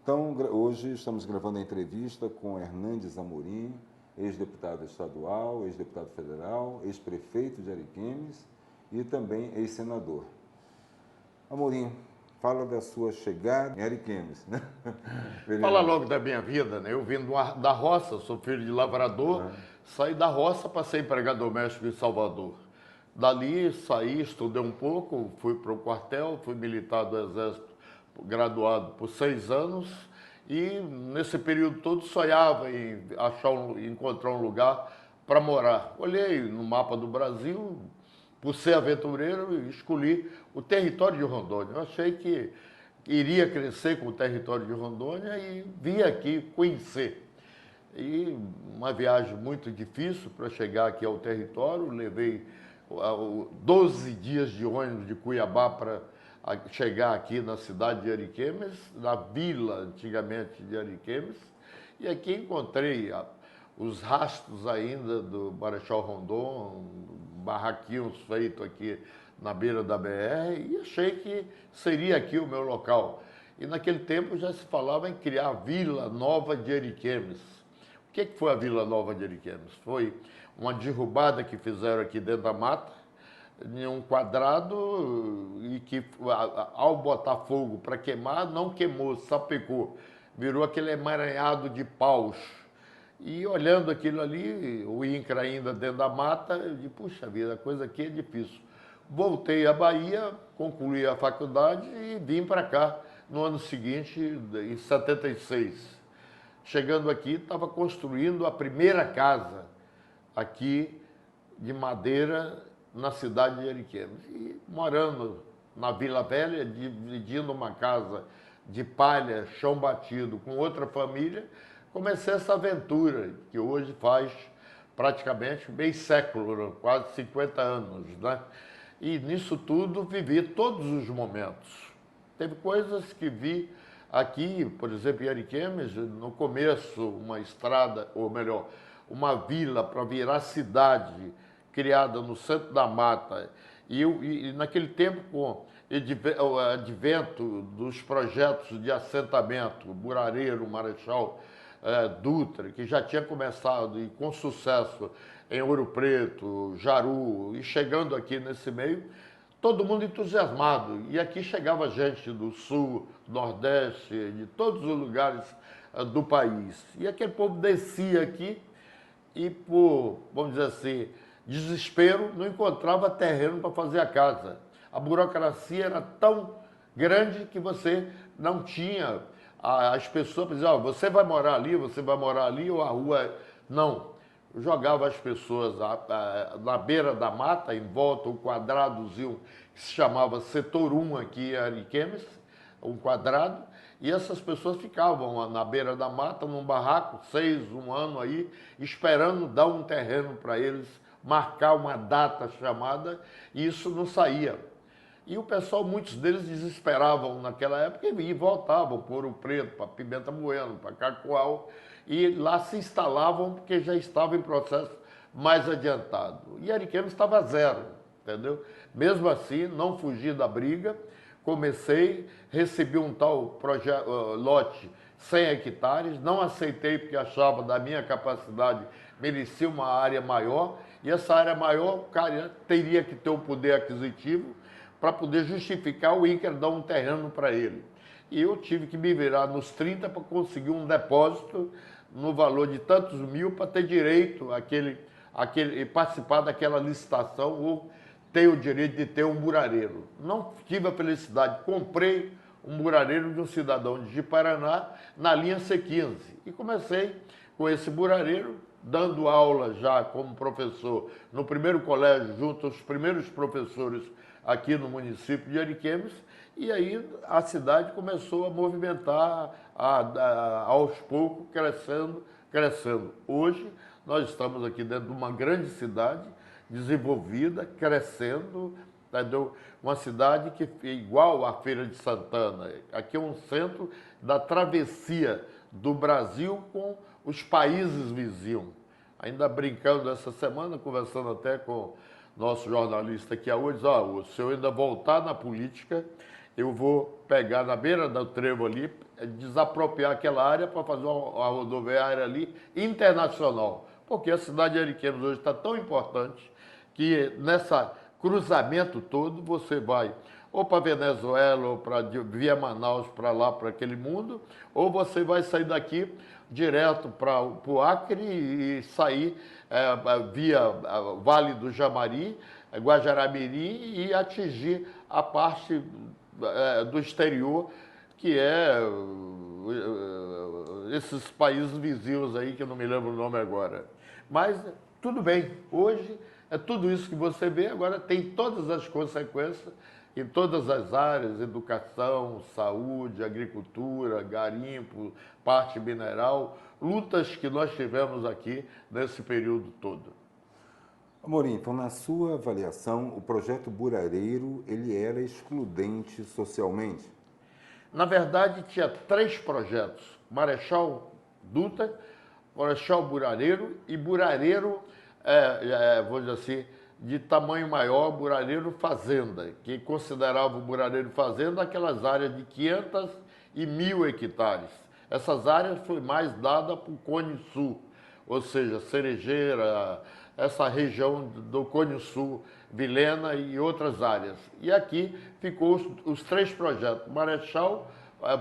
Então, hoje estamos gravando a entrevista com Hernandes Amorim, ex-deputado estadual, ex-deputado federal, ex-prefeito de Ariquemes e também ex-senador. Amorim, fala da sua chegada em Ariquemes, né? Fala logo da minha vida, né? Eu vim da roça, sou filho de lavrador, saí da roça para ser empregado doméstico em Salvador. Dali saí, estudei um pouco, fui para o quartel, fui militar do Exército, graduado por 6 anos, e nesse período todo sonhava em encontrar um lugar para morar. Olhei no mapa do Brasil, por ser aventureiro, escolhi o território de Rondônia. Eu achei que iria crescer com o território de Rondônia e vim aqui conhecer. E uma viagem muito difícil para chegar aqui ao território, levei 12 dias de ônibus de Cuiabá para chegar aqui na cidade de Ariquemes, na vila antigamente de Ariquemes, e aqui encontrei os rastros ainda do Marechal Rondon, barraquinhos feitos aqui na beira da BR, e achei que seria aqui o meu local. E naquele tempo já se falava em criar a Vila Nova de Ariquemes. O que foi a Vila Nova de Ariquemes? Foi uma derrubada que fizeram aqui dentro da mata, em um quadrado, e que ao botar fogo para queimar, não queimou, sapecou. Virou aquele emaranhado de paus. E olhando aquilo ali, o INCRA ainda dentro da mata, eu disse, puxa vida, a coisa aqui é difícil. Voltei à Bahia, concluí a faculdade e vim para cá no ano seguinte, em 76. Chegando aqui, estava construindo a primeira casa aqui de madeira na cidade de Ariquemes. E morando na Vila Velha, dividindo uma casa de palha, chão batido, com outra família, comecei essa aventura, que hoje faz praticamente meio século, quase 50 anos, né? E nisso tudo vivi todos os momentos. Teve coisas que vi aqui, por exemplo, em Ariquemes, no começo, uma estrada, ou melhor, uma vila para virar cidade, criada no centro da mata. E naquele tempo, com o advento dos projetos de assentamento, Burareiro, Marechal Dutra, que já tinha começado e com sucesso em Ouro Preto, Jaru, e chegando aqui nesse meio, todo mundo entusiasmado. E aqui chegava gente do Sul, Nordeste, de todos os lugares do país. E aquele povo descia aqui e, por, vamos dizer assim, desespero, não encontrava terreno para fazer a casa. A burocracia era tão grande que você não tinha as pessoas para dizer, oh, você vai morar ali, ou a rua... Não. Eu jogava as pessoas na beira da mata, em volta, um quadradozinho que se chamava Setor 1 aqui em Ariquemes, um quadrado, e essas pessoas ficavam na beira da mata, num barraco, 1 ano aí, esperando dar um terreno para eles, marcar uma data chamada, e isso não saía. E o pessoal, muitos deles desesperavam naquela época e voltavam para Ouro Preto, para Pimenta Bueno, para Cacoal, e lá se instalavam porque já estava em processo mais adiantado. E Ariquemes estava zero, entendeu? Mesmo assim, não fugi da briga, comecei, recebi um tal lote 100 hectares, não aceitei porque achava da minha capacidade merecia uma área maior, e essa área maior o cara teria que ter o poder aquisitivo para poder justificar o INCRA dar um terreno para ele. E eu tive que me virar nos 30 para conseguir um depósito no valor de tantos mil para ter direito participar daquela licitação ou ter o direito de ter um burareiro. Não tive a felicidade, comprei um burareiro de um cidadão de Paraná na linha C15 e comecei com esse burareiro, dando aula já como professor no primeiro colégio, junto aos primeiros professores aqui no município de Ariquemes, e aí a cidade começou a movimentar aos poucos, crescendo. Hoje nós estamos aqui dentro de uma grande cidade, desenvolvida, crescendo, entendeu? Uma cidade que é igual à Feira de Santana. Aqui é um centro da travessia do Brasil com os países vizinhos. Ainda brincando essa semana, conversando até com nosso jornalista aqui hoje, diz, se eu ainda voltar na política, eu vou pegar na beira do trevo ali, desapropriar aquela área para fazer uma rodoviária ali internacional. Porque a cidade de Ariquemes hoje está tão importante que nessa cruzamento todo você vai ou para Venezuela, ou via Manaus para lá, para aquele mundo, ou você vai sair daqui direto para o Acre e sair via Vale do Jamari, Guajará-Mirim e atingir a parte do exterior, que é esses países vizinhos aí, que eu não me lembro o nome agora. Mas tudo bem, hoje é tudo isso que você vê, agora tem todas as consequências em todas as áreas, educação, saúde, agricultura, garimpo, parte mineral, lutas que nós tivemos aqui nesse período todo. Amorim, então, na sua avaliação, o projeto Burareiro, ele era excludente socialmente? Na verdade, tinha 3 projetos, Marechal Dutra, Marechal Burareiro e Burareiro, vou dizer assim, de tamanho maior, Burareiro Fazenda, que considerava o Burareiro Fazenda aquelas áreas de 500 e 1.000 hectares. Essas áreas foi mais dada para o Cone Sul, ou seja, Cerejeira, essa região do Cone Sul, Vilhena e outras áreas. E aqui ficou os 3 projetos, Marechal,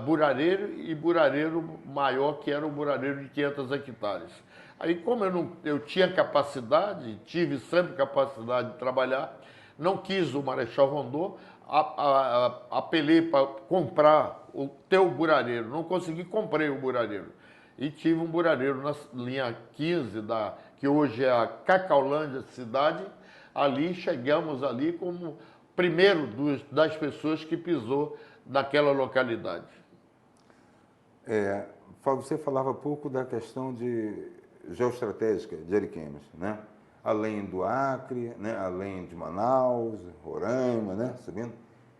Burareiro e Burareiro Maior, que era o Burareiro de 500 hectares. Aí, como eu tinha capacidade, tive sempre capacidade de trabalhar, não quis o Marechal Rondon, apelei para comprar o teu burareiro, não consegui, comprei o burareiro. E tive um burareiro na linha 15, que hoje é a Cacaulândia cidade, ali chegamos ali como primeiro das pessoas que pisou naquela localidade. Você falava pouco da questão geoestratégica de Ariquemes, né? Além do Acre, né? Além de Manaus, Roraima, né? Subindo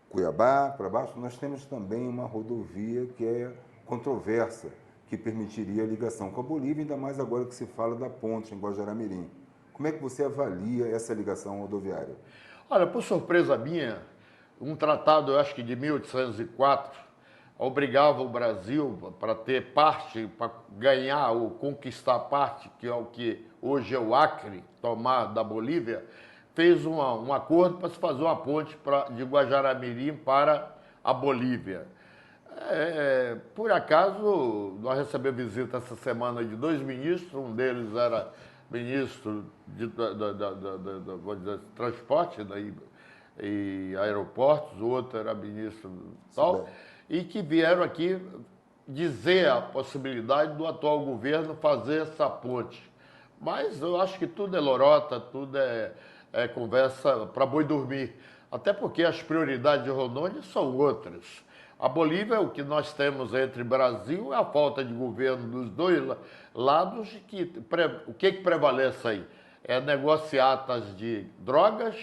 Cuiabá para baixo, nós temos também uma rodovia que é controversa, que permitiria a ligação com a Bolívia, ainda mais agora que se fala da ponte em Guajará-Mirim. Como é que você avalia essa ligação rodoviária? Olha, por surpresa minha, um tratado, eu acho que de 1804, obrigava o Brasil para ter parte, para ganhar ou conquistar parte, que é o que hoje é o Acre, tomar da Bolívia, fez um acordo para se fazer uma ponte de Guajará-Mirim para a Bolívia. Por acaso, nós recebemos visita essa semana de 2 ministros, um deles era ministro de transporte e aeroportos, o outro era ministro tal, e que vieram aqui dizer a possibilidade do atual governo fazer essa ponte. Mas eu acho que tudo é lorota, tudo é conversa para boi dormir. Até porque as prioridades de Rondônia são outras. A Bolívia, o que nós temos entre Brasil, é a falta de governo dos dois lados. O que prevalece aí? É negociatas de drogas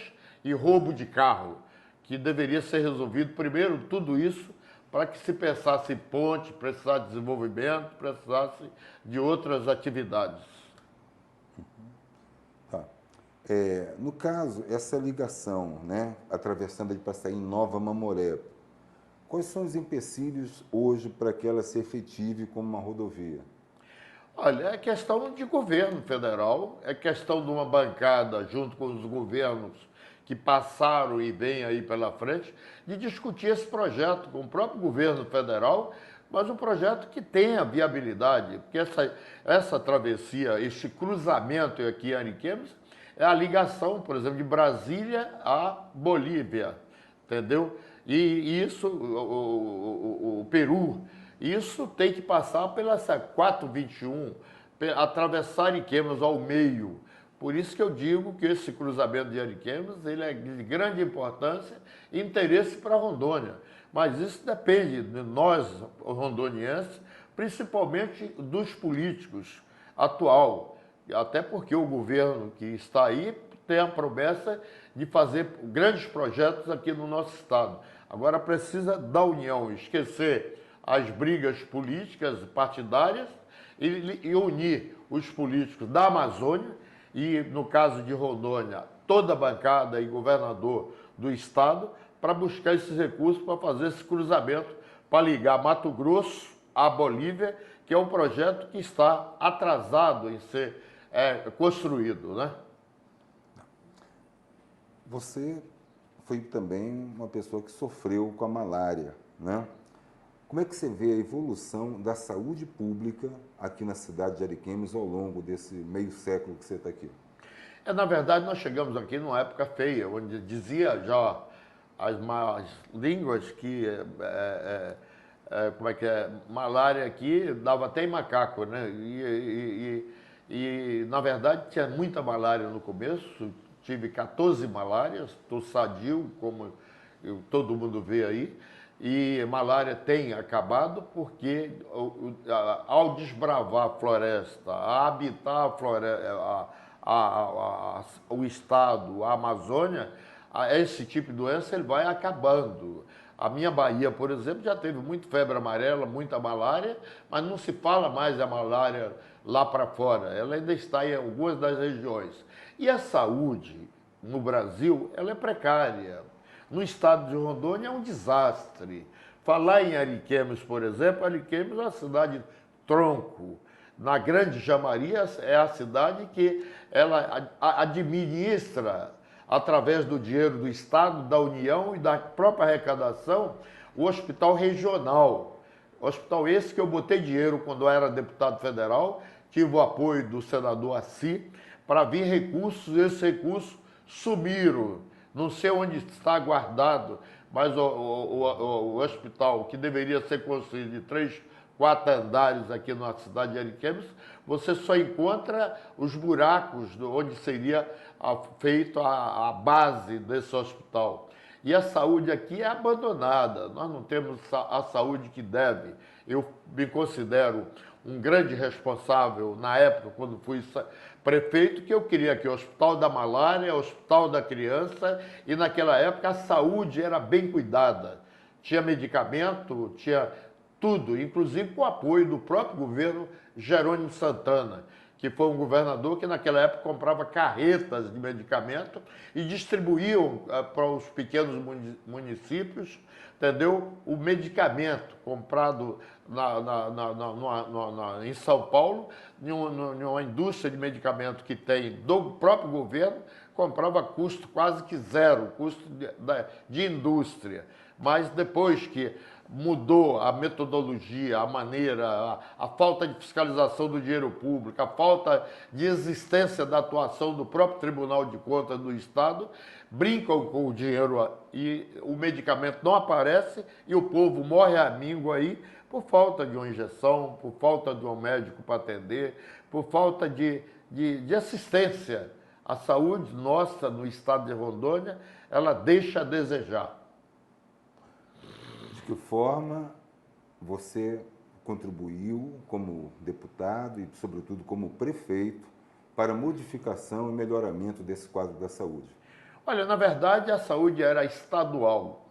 e roubo de carro, que deveria ser resolvido primeiro tudo isso, para que se pensasse em ponte, precisasse de desenvolvimento, precisasse de outras atividades. Tá. No caso, essa ligação, né, atravessando ele para sair em Nova Mamoré, quais são os empecilhos hoje para que ela se efetive como uma rodovia? Olha, é questão de governo federal, é questão de uma bancada junto com os governos que passaram e vêm aí pela frente, de discutir esse projeto com o próprio governo federal, mas um projeto que tenha viabilidade, porque essa travessia, esse cruzamento aqui em Ariquemes, é a ligação, por exemplo, de Brasília à Bolívia, entendeu? E isso, o Peru, isso tem que passar pela essa 421, atravessar Ariquemes ao meio. Por isso que eu digo que esse cruzamento de Ariquemes ele é de grande importância e interesse para Rondônia. Mas isso depende de nós, rondonienses, principalmente dos políticos atual. Até porque o governo que está aí tem a promessa de fazer grandes projetos aqui no nosso estado. Agora precisa da união, esquecer as brigas políticas partidárias e unir os políticos da Amazônia e, no caso de Rondônia, toda a bancada e governador do estado para buscar esses recursos para fazer esse cruzamento, para ligar Mato Grosso à Bolívia, que é um projeto que está atrasado em ser construído, né? Você foi também uma pessoa que sofreu com a malária, né? Como é que você vê a evolução da saúde pública aqui na cidade de Ariquemes ao longo desse meio século que você está aqui? Na verdade, nós chegamos aqui numa época feia, onde dizia já as más línguas que como é que é, malária aqui dava até em macaco, né? Na verdade, tinha muita malária no começo, tive 14 malárias, estou sadio, como todo mundo vê aí, e malária tem acabado porque ao desbravar a floresta, a habitar a floresta, o estado, a Amazônia, esse tipo de doença ele vai acabando. A minha Bahia, por exemplo, já teve muito febre amarela, muita malária, mas não se fala mais da malária lá para fora. Ela ainda está em algumas das regiões. E a saúde no Brasil, ela é precária. No estado de Rondônia é um desastre. Falar em Ariquemes, por exemplo, Ariquemes é uma cidade tronco. Na Grande Jamaria é a cidade que ela administra, através do dinheiro do Estado, da União e da própria arrecadação, o hospital regional. Hospital esse que eu botei dinheiro quando eu era deputado federal, tive o apoio do senador Assi, para vir recursos, esses recursos sumiram. Não sei onde está guardado, mas o hospital, que deveria ser construído de 3, 4 andares aqui na cidade de Ariquemes, você só encontra os buracos onde seria feita a base desse hospital. E a saúde aqui é abandonada, nós não temos a saúde que deve. Eu me considero um grande responsável, na época, quando fui prefeito, que eu queria que o Hospital da Malária, o Hospital da Criança, e naquela época a saúde era bem cuidada. Tinha medicamento, tinha tudo, inclusive com o apoio do próprio governo Jerônimo Santana, que foi um governador que naquela época comprava carretas de medicamento e distribuíam para os pequenos municípios, entendeu? O medicamento comprado em São Paulo, numa indústria de medicamento que tem do próprio governo, comprava a custo quase que zero, custo de indústria. Mas depois que mudou a metodologia, a maneira, a falta de fiscalização do dinheiro público, a falta de existência da atuação do próprio Tribunal de Contas do Estado, brincam com o dinheiro e o medicamento não aparece e o povo morre à míngua aí por falta de uma injeção, por falta de um médico para atender, por falta de assistência. A saúde nossa no estado de Rondônia, ela deixa a desejar. De que forma você contribuiu como deputado e, sobretudo, como prefeito para a modificação e melhoramento desse quadro da saúde? Olha, na verdade, a saúde era estadual.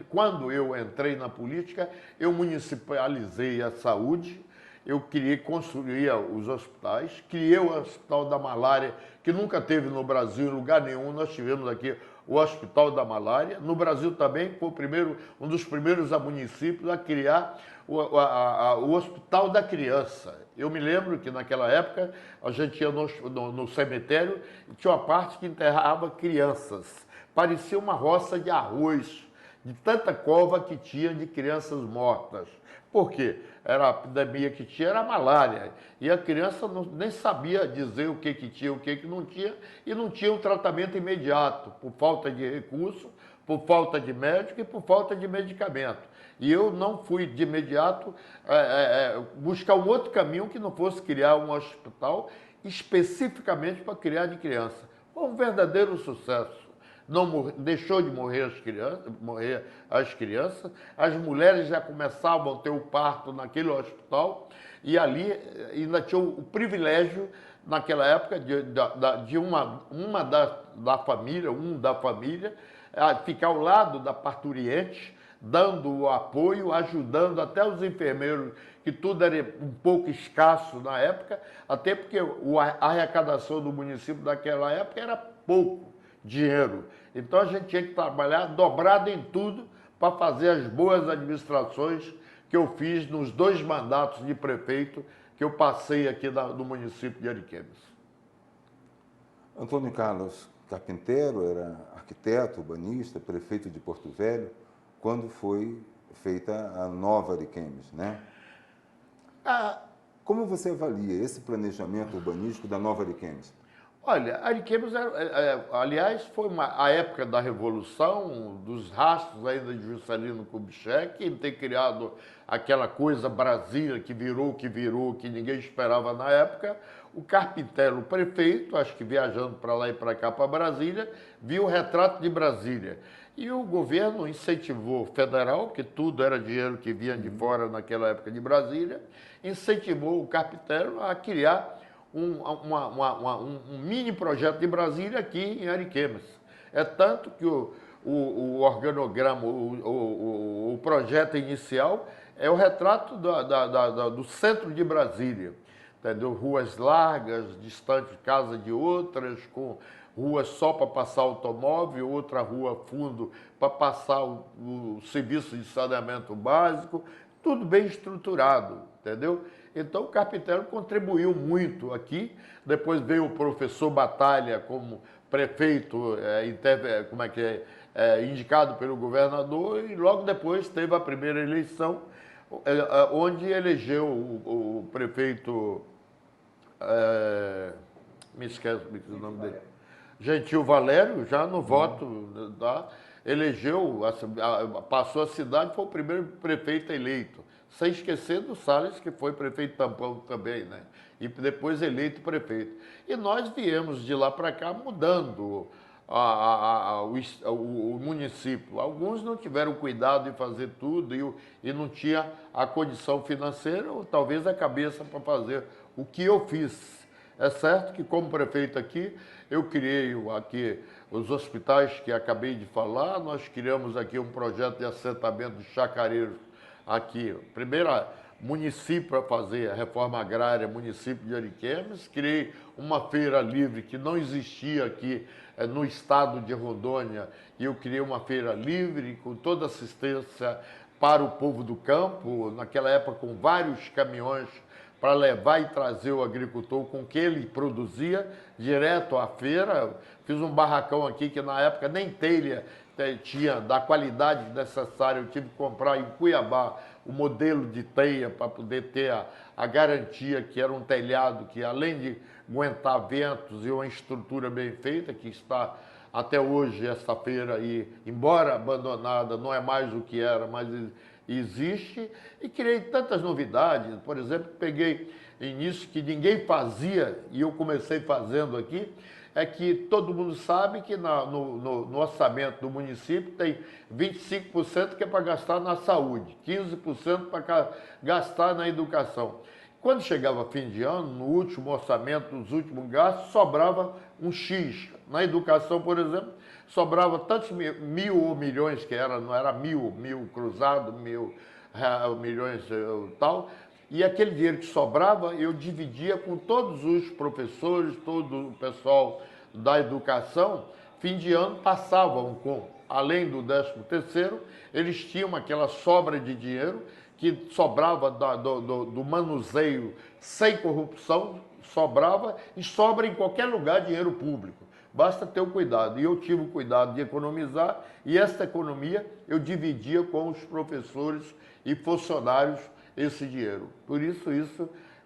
Quando eu entrei na política, eu municipalizei a saúde, eu queria construir os hospitais, criei o Hospital da Malária, que nunca teve no Brasil em lugar nenhum, nós tivemos aqui o Hospital da Malária. No Brasil também foi um dos primeiros municípios a criar o Hospital da Criança. Eu me lembro que naquela época a gente ia no cemitério e tinha uma parte que enterrava crianças. Parecia uma roça de arroz, de tanta cova que tinha de crianças mortas. Por quê? Era a epidemia que tinha, era a malária. E a criança nem sabia dizer o que tinha, o que não tinha, e não tinha um tratamento imediato, por falta de recurso, por falta de médico e por falta de medicamento. E eu não fui de imediato buscar um outro caminho que não fosse criar um hospital especificamente para criar de criança. Foi um verdadeiro sucesso. Não deixou de morrer as crianças, as mulheres já começavam a ter o parto naquele hospital e ali ainda tinha o privilégio, naquela época, de da família, ficar ao lado da parturiente, dando o apoio, ajudando até os enfermeiros, que tudo era um pouco escasso na época, até porque a arrecadação do município daquela época era pouco. dinheiro. Então a gente tinha que trabalhar dobrado em tudo para fazer as boas administrações que eu fiz nos 2 mandatos de prefeito que eu passei aqui no município de Ariquemes. Antônio Carlos Carpinteiro era arquiteto, urbanista, prefeito de Porto Velho, quando foi feita a nova Ariquemes, né? Ah, Como você avalia esse planejamento urbanístico da nova Ariquemes? olha, Ariquemes, aliás, foi a época da Revolução, dos rastros ainda de Juscelino Kubitschek, em ter criado aquela coisa Brasília que virou, que ninguém esperava na época. O Carpinteiro, o prefeito, acho que viajando para lá e para cá, para Brasília, viu o retrato de Brasília. E o governo incentivou, federal, que tudo era dinheiro que vinha de fora naquela época de Brasília, incentivou o Carpinteiro a criar um mini projeto de Brasília aqui em Ariquemes. É tanto que o organograma, o projeto inicial é o retrato do centro de Brasília. Entendeu? Ruas largas, distantes casas de outras, com ruas só para passar automóvel, outra rua fundo para passar o serviço de saneamento básico, tudo bem estruturado, entendeu? Então o Carpinteiro contribuiu muito aqui. Depois veio o professor Batalha como prefeito, indicado pelo governador, e logo depois teve a primeira eleição, onde elegeu o prefeito, me esqueço o nome dele, Gentil Valério, já no voto, tá? Elegeu, passou a cidade, foi o primeiro prefeito eleito. Sem esquecer do Salles, que foi prefeito tampão também, né? E depois eleito prefeito. E nós viemos de lá para cá mudando o município. Alguns não tiveram cuidado de fazer tudo e não tinha a condição financeira ou talvez a cabeça para fazer o que eu fiz. É certo que, como prefeito aqui, eu criei aqui os hospitais que acabei de falar, nós criamos aqui um projeto de assentamento de chacareiros aqui. Primeiro município para fazer a reforma agrária, município de Ariquemes, criei uma feira livre que não existia aqui no estado de Rondônia, e eu criei uma feira livre com toda assistência para o povo do campo, naquela época com vários caminhões para levar e trazer o agricultor com o que ele produzia direto à feira. Fiz um barracão aqui que na época nem telha tinha da qualidade necessária. Eu tive que comprar em Cuiabá o modelo de teia para poder ter a garantia que era um telhado que, além de aguentar ventos e uma estrutura bem feita, que está até hoje essa feira aí, embora abandonada, não é mais o que era, mas existe. E criei tantas novidades. Por exemplo, peguei início que ninguém fazia e eu comecei fazendo aqui, é que todo mundo sabe que no orçamento do município tem 25% que é para gastar na saúde, 15% para gastar na educação. Quando chegava fim de ano, no último orçamento, nos últimos gastos, sobrava um X. Na educação, por exemplo, sobrava tantos mil ou milhões, que era, não era mil cruzado, milhões tal, e aquele dinheiro que sobrava eu dividia com todos os professores, todo o pessoal da educação. Fim de ano passavam com, além do 13º, eles tinham aquela sobra de dinheiro que sobrava do manuseio sem corrupção, sobrava e sobra em qualquer lugar dinheiro público. Basta ter o cuidado. E eu tive o cuidado de economizar, e essa economia eu dividia com os professores e funcionários esse dinheiro. Por isso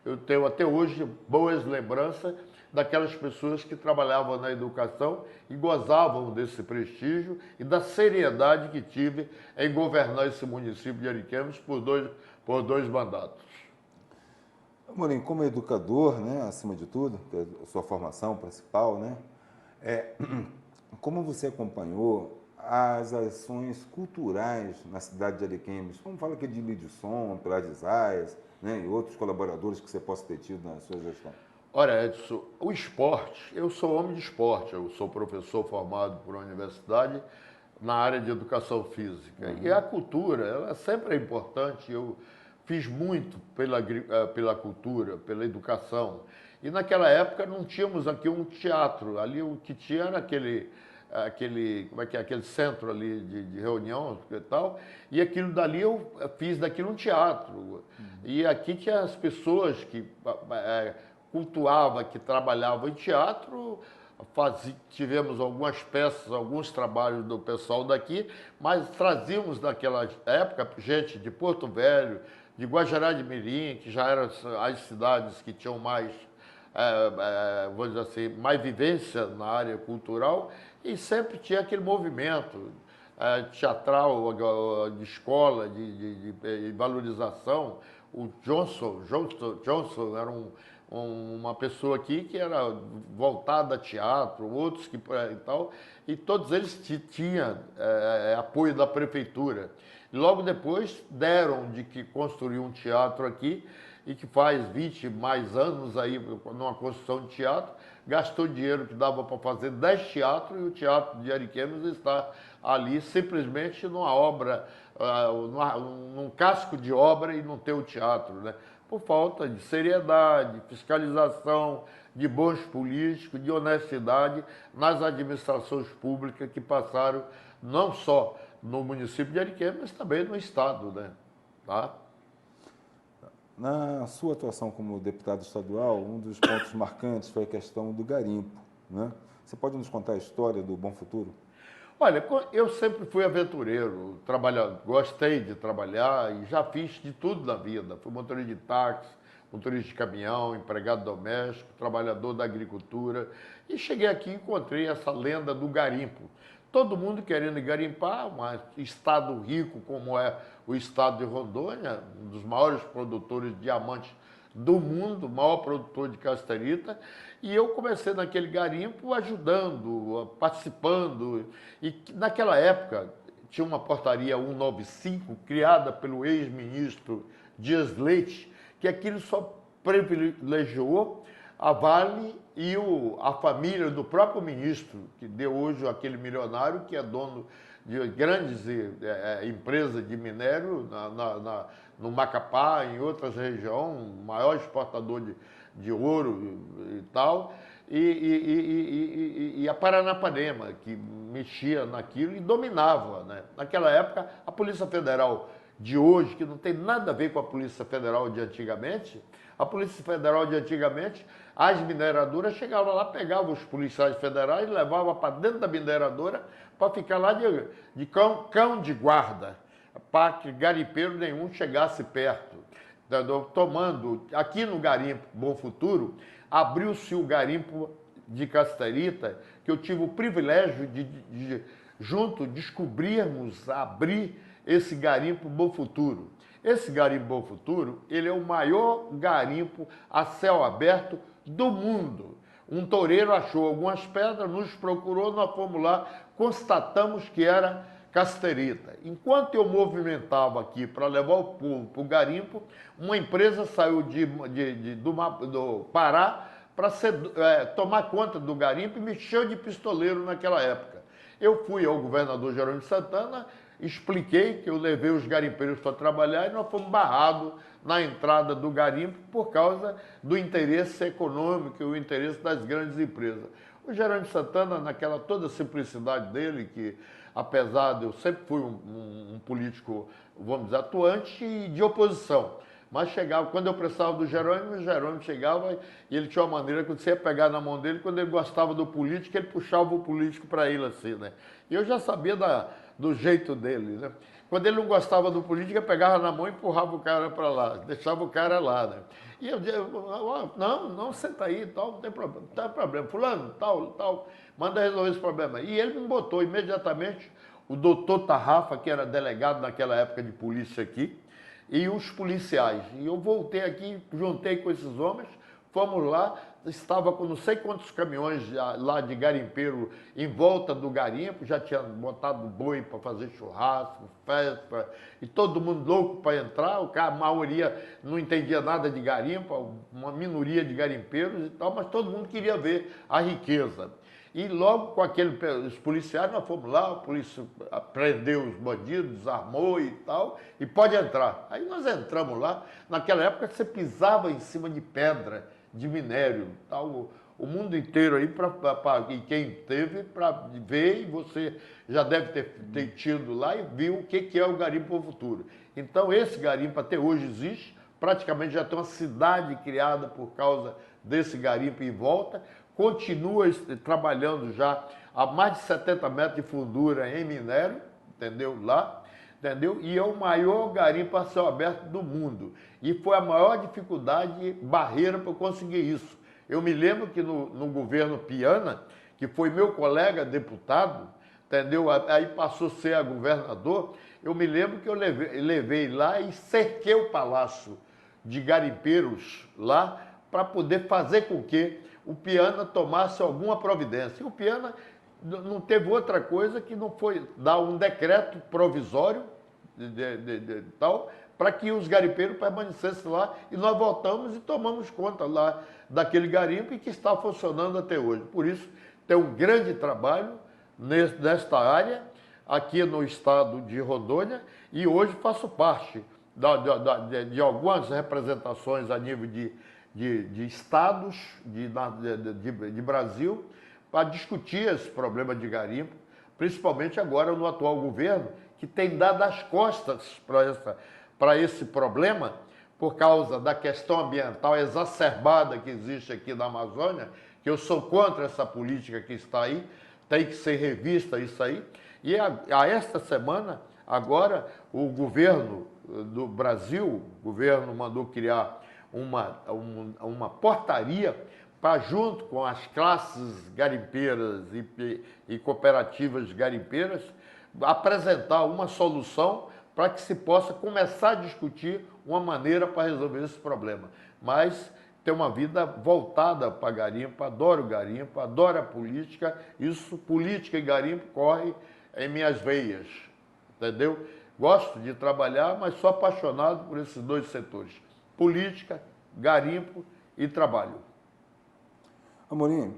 eu tenho até hoje boas lembranças daquelas pessoas que trabalhavam na educação e gozavam desse prestígio e da seriedade que tive em governar esse município de Ariquemes por dois mandatos. Amorim, como educador, né, acima de tudo, que é a sua formação principal, né, como você acompanhou as ações culturais na cidade de Ariquemes? Como fala aqui de Lidson, Pilar de Zayas, né, e outros colaboradores que você possa ter tido na sua gestão? Olha, Edson, o esporte, eu sou homem de esporte, eu sou professor formado por uma universidade na área de educação física. E a cultura, ela sempre é importante. Eu fiz muito pela cultura, pela educação. E naquela época não tínhamos aqui um teatro, ali o que tinha era como é que é, aquele centro ali de reunião e tal, e aquilo dali eu fiz daquilo um teatro. E aqui tinha as pessoas que cultuavam, que trabalhavam em teatro, tivemos algumas peças, alguns trabalhos do pessoal daqui, mas trazíamos naquela época gente de Porto Velho, de Guajará de Mirim, que já eram as cidades que tinham mais, vamos dizer assim, mais vivência na área cultural, e sempre tinha aquele movimento teatral, de escola, de valorização. O Johnson era uma pessoa aqui que era voltada a teatro, outros que e tal, e todos eles tinham apoio da prefeitura. Logo depois deram de que construir um teatro aqui, e que faz 20 mais anos aí, numa construção de teatro, gastou dinheiro que dava para fazer 10 teatros, e o Teatro de Ariquemes está ali simplesmente numa obra, num casco de obra, e não tem o teatro, né? Por falta de seriedade, fiscalização, de bons políticos, de honestidade nas administrações públicas que passaram não só no município de Ariquemes, mas também no estado, né? Tá? Na sua atuação como deputado estadual, um dos pontos marcantes foi a questão do garimpo, né? Você pode nos contar a história do Bom Futuro? Olha, eu sempre fui aventureiro, gostei de trabalhar e já fiz de tudo na vida. Fui motorista de táxi, motorista de caminhão, empregado doméstico, trabalhador da agricultura. E cheguei aqui e encontrei essa lenda do garimpo. Todo mundo querendo garimpar, um estado rico como é o estado de Rondônia, um dos maiores produtores de diamantes do mundo, maior produtor de casterita, e eu comecei naquele garimpo ajudando, participando, e naquela época tinha uma portaria 195 criada pelo ex-ministro Dias Leite, que aquilo só privilegiou a Vale e a família do próprio ministro, que deu hoje aquele milionário que é dono de grandes empresas de minério no Macapá, em outras regiões, maior exportador de ouro e tal, e a Paranapanema, que mexia naquilo e dominava, né? Naquela época, a Polícia Federal de hoje, que não tem nada a ver com a Polícia Federal de antigamente, a Polícia Federal de antigamente, as mineradoras chegavam lá, pegavam os policiais federais, levavam para dentro da mineradora para ficar lá de cão de guarda, para que garimpeiro nenhum chegasse perto. Tomando, aqui no garimpo Bom Futuro, abriu-se o garimpo de casterita, que eu tive o privilégio de junto, descobrirmos, abrir esse garimpo Bom Futuro. Esse garimpo Bom Futuro, ele é o maior garimpo a céu aberto do mundo. Um toureiro achou algumas pedras, nos procurou, nós fomos lá, constatamos que era casterita. Enquanto eu movimentava aqui para levar o povo para o garimpo, uma empresa saiu do Pará para tomar conta do garimpo e me encheu de pistoleiro naquela época. Eu fui ao governador Jerônimo Santana, expliquei que eu levei os garimpeiros para trabalhar e nós fomos barrados na entrada do garimpo por causa do interesse econômico e o interesse das grandes empresas. O Jerônimo Santana, naquela toda a simplicidade dele, que apesar de eu sempre fui um político, vamos dizer, atuante e de oposição, mas chegava, quando eu precisava do Jerônimo, o Jerônimo chegava e ele tinha uma maneira que você ia pegar na mão dele, quando ele gostava do político, ele puxava o político para ele assim, né? E eu já sabia do jeito dele, né? Quando ele não gostava do político, eu pegava na mão e empurrava o cara para lá, deixava o cara lá, né? E eu dizia, não, senta aí, tal, não tem problema, fulano, tal, manda resolver esse problema. E ele me botou imediatamente o doutor Tarrafa, que era delegado naquela época de polícia aqui, e os policiais. E eu voltei aqui, juntei com esses homens, fomos lá, estava com não sei quantos caminhões lá de garimpeiro em volta do garimpo, já tinha botado boi para fazer churrasco, festa, e todo mundo louco para entrar, a maioria não entendia nada de garimpo, uma minoria de garimpeiros e tal, mas todo mundo queria ver a riqueza. E logo com os policiais, nós fomos lá, a polícia prendeu os bandidos, desarmou e tal, e pode entrar. Aí nós entramos lá, naquela época você pisava em cima de pedra, de minério. Tal. o mundo inteiro aí, e quem teve, para ver, e você já deve ter tido lá e viu o que é o garimpo futuro. Então, esse garimpo até hoje existe, praticamente já tem uma cidade criada por causa desse garimpo em volta, continua trabalhando já a mais de 70 metros de fundura em minério, entendeu? Lá, entendeu? E é o maior garimpo a céu aberto do mundo. E foi a maior dificuldade, barreira para eu conseguir isso. Eu me lembro que no governo Piana, que foi meu colega deputado, entendeu? Aí passou a ser a governador, eu me lembro que eu levei lá e cerquei o palácio de garimpeiros lá para poder fazer com que o Piana tomasse alguma providência. E o Piana não teve outra coisa que não foi dar um decreto provisório tal, para que os garimpeiros permanecessem lá, e nós voltamos e tomamos conta lá daquele garimpo e que está funcionando até hoje. Por isso, tem um grande trabalho nesta área, aqui no estado de Rondônia, e hoje faço parte de algumas representações a nível de estados de Brasil, para discutir esse problema de garimpo, principalmente agora no atual governo, que tem dado as costas para esse problema, por causa da questão ambiental exacerbada que existe aqui na Amazônia, que eu sou contra essa política que está aí, tem que ser revista isso aí. E esta semana, agora, o governo do Brasil, o governo mandou criar uma portaria para, junto com as classes garimpeiras e cooperativas garimpeiras, apresentar uma solução para que se possa começar a discutir uma maneira para resolver esse problema. Mas ter uma vida voltada para garimpo, adoro a política, isso, política e garimpo, corre em minhas veias, entendeu? Gosto de trabalhar, mas sou apaixonado por esses dois setores, política, garimpo e trabalho. Amorim,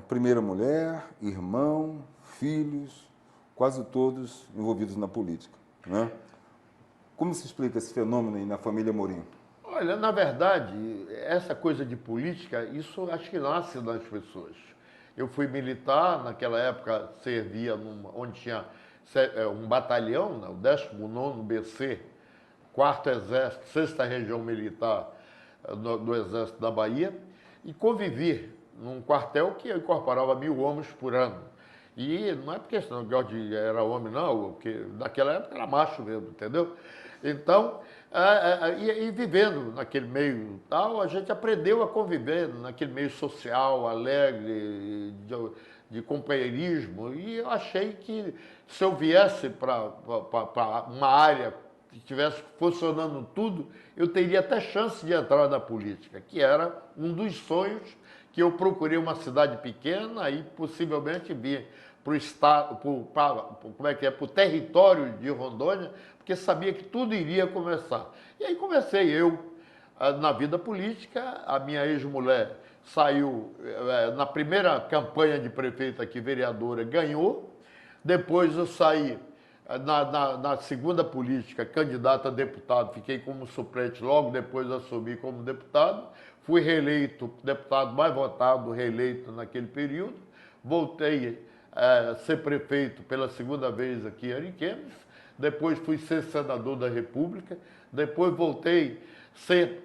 primeira mulher, irmão, filhos, quase todos envolvidos na política, né? Como se explica esse fenômeno aí na família Amorim? Olha, na verdade, essa coisa de política, isso acho que nasce nas pessoas. Eu fui militar, naquela época servia onde tinha um batalhão, né, o 19º BC, 4º Exército, 6ª Região Militar do Exército da Bahia, e convivi num quartel que incorporava 1000 homens por ano. E não é porque senão era homem, não, porque naquela época era macho mesmo, entendeu? Então, e vivendo naquele meio tal, a gente aprendeu a conviver naquele meio social, alegre, de companheirismo, e eu achei que se eu viesse para uma área que estivesse funcionando tudo, eu teria até chance de entrar na política, que era um dos sonhos que eu procurei uma cidade pequena e possivelmente vir para o estado, para o território de Rondônia, porque sabia que tudo iria começar. E aí comecei eu na vida política. A minha ex-mulher saiu na primeira campanha de prefeita aqui, vereadora, ganhou. Depois eu saí na segunda política, candidata a deputado, fiquei como suplente, logo depois assumi como deputado. Fui reeleito, deputado mais votado, reeleito naquele período. Voltei a ser prefeito pela segunda vez aqui em Ariquemes. Depois fui ser senador da República. Depois voltei a ser,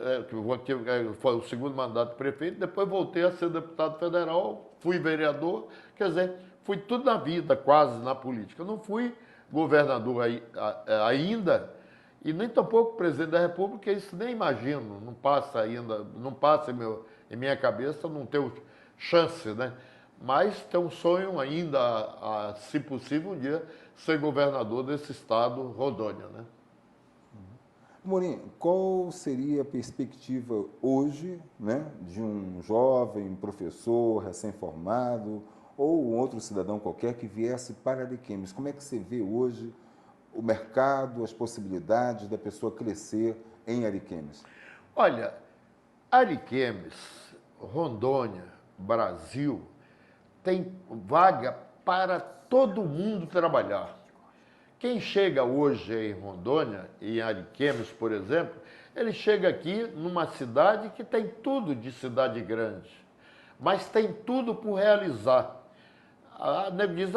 foi o segundo mandato de prefeito. Depois voltei a ser deputado federal, fui vereador. Quer dizer, fui tudo na vida, quase, na política. Eu não fui governador ainda, e nem tampouco presidente da República, isso nem imagino, não passa ainda, não passa em minha cabeça, não tenho chance, né? Mas tem um sonho ainda, se possível, um dia, ser governador desse estado, Rondônia, né? Amorim, qual seria a perspectiva hoje, né, de um jovem professor recém-formado ou um outro cidadão qualquer que viesse para Ariquemes? Como é que você vê hoje o mercado, as possibilidades da pessoa crescer em Ariquemes? Olha, Ariquemes, Rondônia, Brasil, tem vaga para todo mundo trabalhar. Quem chega hoje em Rondônia, em Ariquemes, por exemplo, ele chega aqui numa cidade que tem tudo de cidade grande. mas tem tudo por realizar. A nego diz,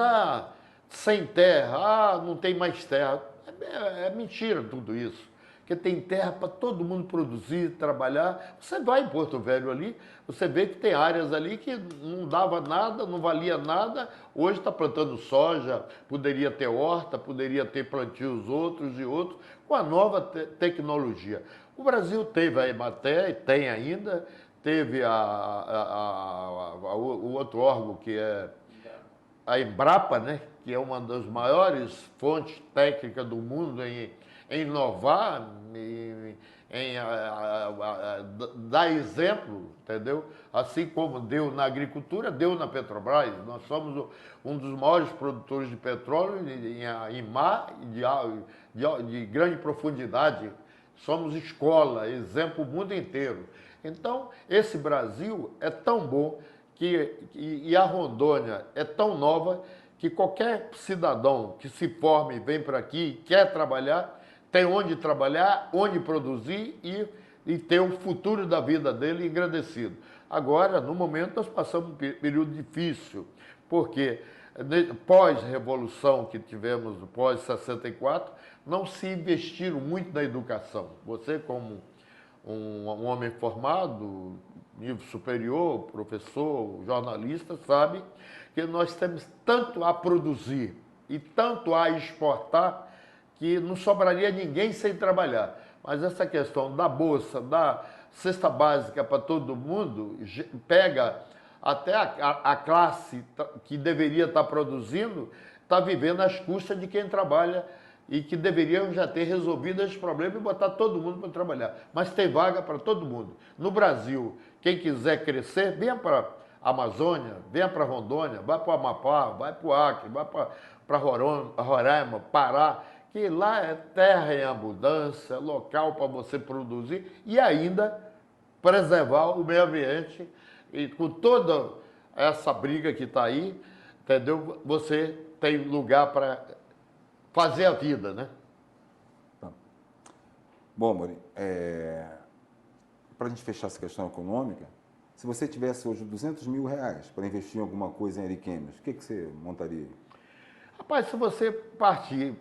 sem terra, não tem mais terra. É mentira tudo isso. Porque tem terra para todo mundo produzir, trabalhar. Você vai em Porto Velho ali, você vê que tem áreas ali que não dava nada, não valia nada. Hoje está plantando soja, poderia ter horta, poderia ter plantios outros e outros, com a nova tecnologia. O Brasil teve a Emater, e tem ainda, teve o outro órgão que é a Embrapa, né, que é uma das maiores fontes técnicas do mundo em inovar, em dar exemplo, entendeu? Assim como deu na agricultura, deu na Petrobras. Nós somos um dos maiores produtores de petróleo em mar de grande profundidade. Somos escola, exemplo o mundo inteiro. Então, esse Brasil é tão bom e a Rondônia é tão nova que qualquer cidadão que se forme e vem para aqui, quer trabalhar, tem onde trabalhar, onde produzir e ter o futuro da vida dele engrandecido. Agora, no momento, nós passamos um período difícil, porque pós-revolução que tivemos, pós-64, não se investiram muito na educação. Você, como um homem formado, nível superior, professor, jornalista, sabe que nós temos tanto a produzir e tanto a exportar que não sobraria ninguém sem trabalhar. Mas essa questão da bolsa, da cesta básica para todo mundo, pega até a classe que deveria estar produzindo, está vivendo às custas de quem trabalha e que deveriam já ter resolvido esse problema e botar todo mundo para trabalhar. Mas tem vaga para todo mundo. No Brasil, quem quiser crescer, venha para a Amazônia, venha para Rondônia, vai para o Amapá, vai para o Acre, vai para Roraima, Pará, que lá é terra em abundância, local para você produzir e ainda preservar o meio ambiente. E com toda essa briga que está aí, entendeu? Você tem lugar para fazer a vida, né? Tá. Bom, Amorim, para a gente fechar essa questão econômica, se você tivesse hoje R$200 mil para investir em alguma coisa em Ariquemes, o que você montaria? Rapaz, se você partir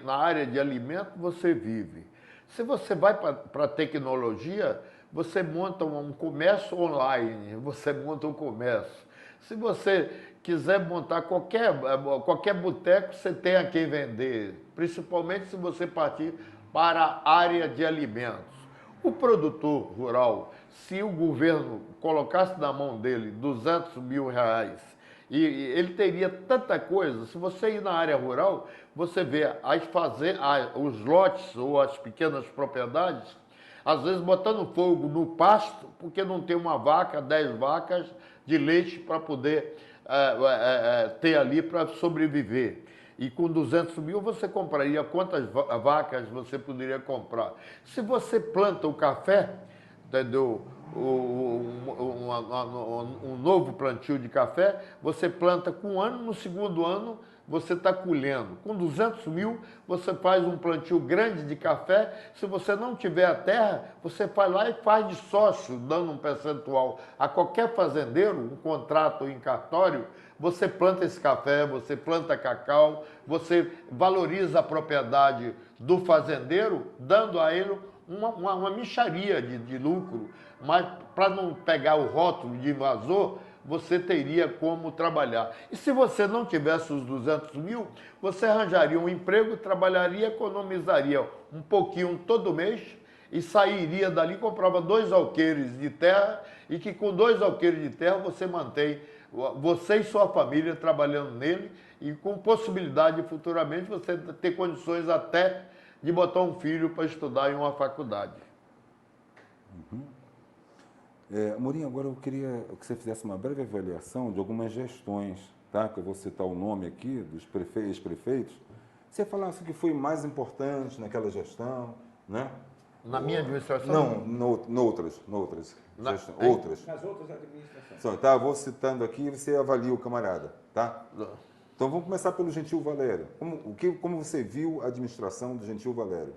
na área de alimento, você vive. Se você vai para a tecnologia, você monta um comércio online, você monta um comércio. Se você quiser montar qualquer boteco, você tem a quem vender, principalmente se você partir para a área de alimentos. O produtor rural, se o governo colocasse na mão dele R$200 mil, e ele teria tanta coisa. Se você ir na área rural, você vê os lotes ou as pequenas propriedades, às vezes botando fogo no pasto, porque não tem uma vaca, 10 vacas de leite para poder ter ali para sobreviver. E com R$200 mil você compraria quantas vacas você poderia comprar. Se você planta o café, entendeu? Um novo plantio de café, você planta com um ano, no segundo ano você está colhendo. Com R$200 mil, você faz um plantio grande de café. Se você não tiver a terra, você vai lá e faz de sócio, dando um percentual a qualquer fazendeiro, um contrato em cartório. Você planta esse café, você planta cacau, você valoriza a propriedade do fazendeiro, dando a ele uma mixaria de lucro. Mas para não pegar o rótulo de invasor, você teria como trabalhar. E se você não tivesse os R$200 mil, você arranjaria um emprego, trabalharia, economizaria um pouquinho todo mês e sairia dali, comprava 2 alqueires de terra e que com 2 alqueires de terra você mantém você e sua família trabalhando nele e com possibilidade de futuramente você ter condições até de botar um filho para estudar em uma faculdade. Uhum. Amorim, agora eu queria que você fizesse uma breve avaliação de algumas gestões, tá? Que eu vou citar o nome aqui dos ex-prefeitos. Você falasse o que foi mais importante naquela gestão, né? Na minha administração? Não, noutras. Outras. Nas outras administrações. Tá, eu vou citando aqui e você avalia o camarada, tá? Então vamos começar pelo Gentil Valério. Como você viu a administração do Gentil Valério?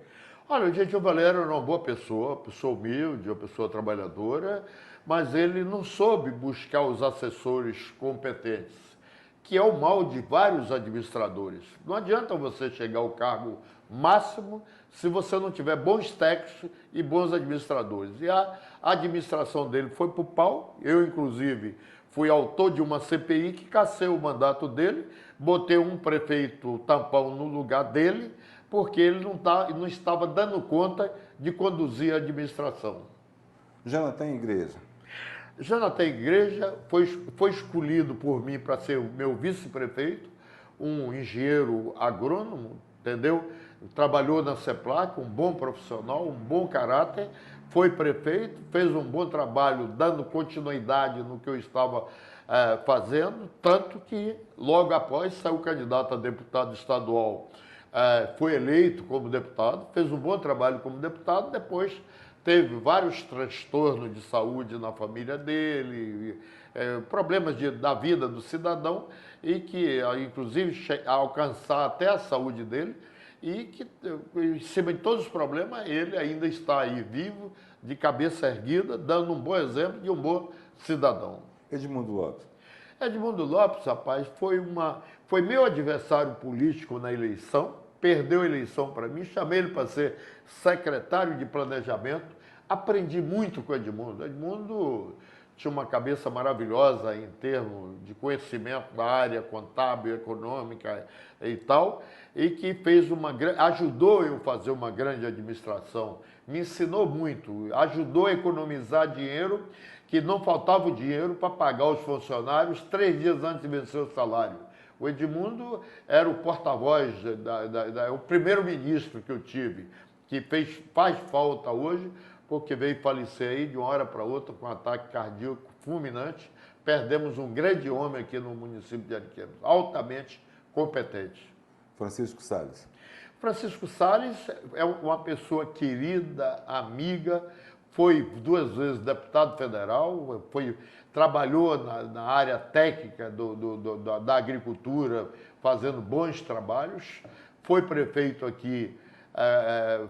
Olha, o Gentil Valério era uma boa pessoa humilde, uma pessoa trabalhadora, mas ele não soube buscar os assessores competentes, que é o mal de vários administradores. Não adianta você chegar ao cargo máximo se você não tiver bons técnicos e bons administradores. E a administração dele foi para o pau. Eu, inclusive, fui autor de uma CPI que cassei o mandato dele, botei um prefeito tampão no lugar dele, porque ele não estava dando conta de conduzir a administração. Jonathan Igreja. Jonathan Igreja foi escolhido por mim para ser o meu vice-prefeito, um engenheiro agrônomo, entendeu? Trabalhou na CEPLAC, um bom profissional, um bom caráter, foi prefeito, fez um bom trabalho, dando continuidade no que eu estava fazendo, tanto que logo após saiu candidato a deputado estadual, foi eleito como deputado, fez um bom trabalho como deputado, depois teve vários transtornos de saúde na família dele, problemas da vida do cidadão, e que, inclusive, alcançar até a saúde dele, e que, em cima de todos os problemas, ele ainda está aí vivo, de cabeça erguida, dando um bom exemplo de um bom cidadão. Edmundo Lopes. Edmundo Lopes, rapaz, foi meu adversário político na eleição, perdeu a eleição para mim, chamei ele para ser secretário de planejamento, aprendi muito com o Edmundo. Edmundo tinha uma cabeça maravilhosa em termos de conhecimento da área contábil, econômica e tal, e que ajudou eu a fazer uma grande administração, me ensinou muito, ajudou a economizar dinheiro, que não faltava o dinheiro para pagar os funcionários 3 dias antes de vencer o salário. O Edmundo era o porta-voz, o primeiro-ministro que eu tive, que faz falta hoje, porque veio falecer aí de uma hora para outra com um ataque cardíaco fulminante. Perdemos um grande homem aqui no município de Ariquemes, altamente competente. Francisco Salles. Francisco Salles é uma pessoa querida, amiga, foi 2 vezes deputado federal, trabalhou na área técnica da agricultura, fazendo bons trabalhos, foi prefeito aqui,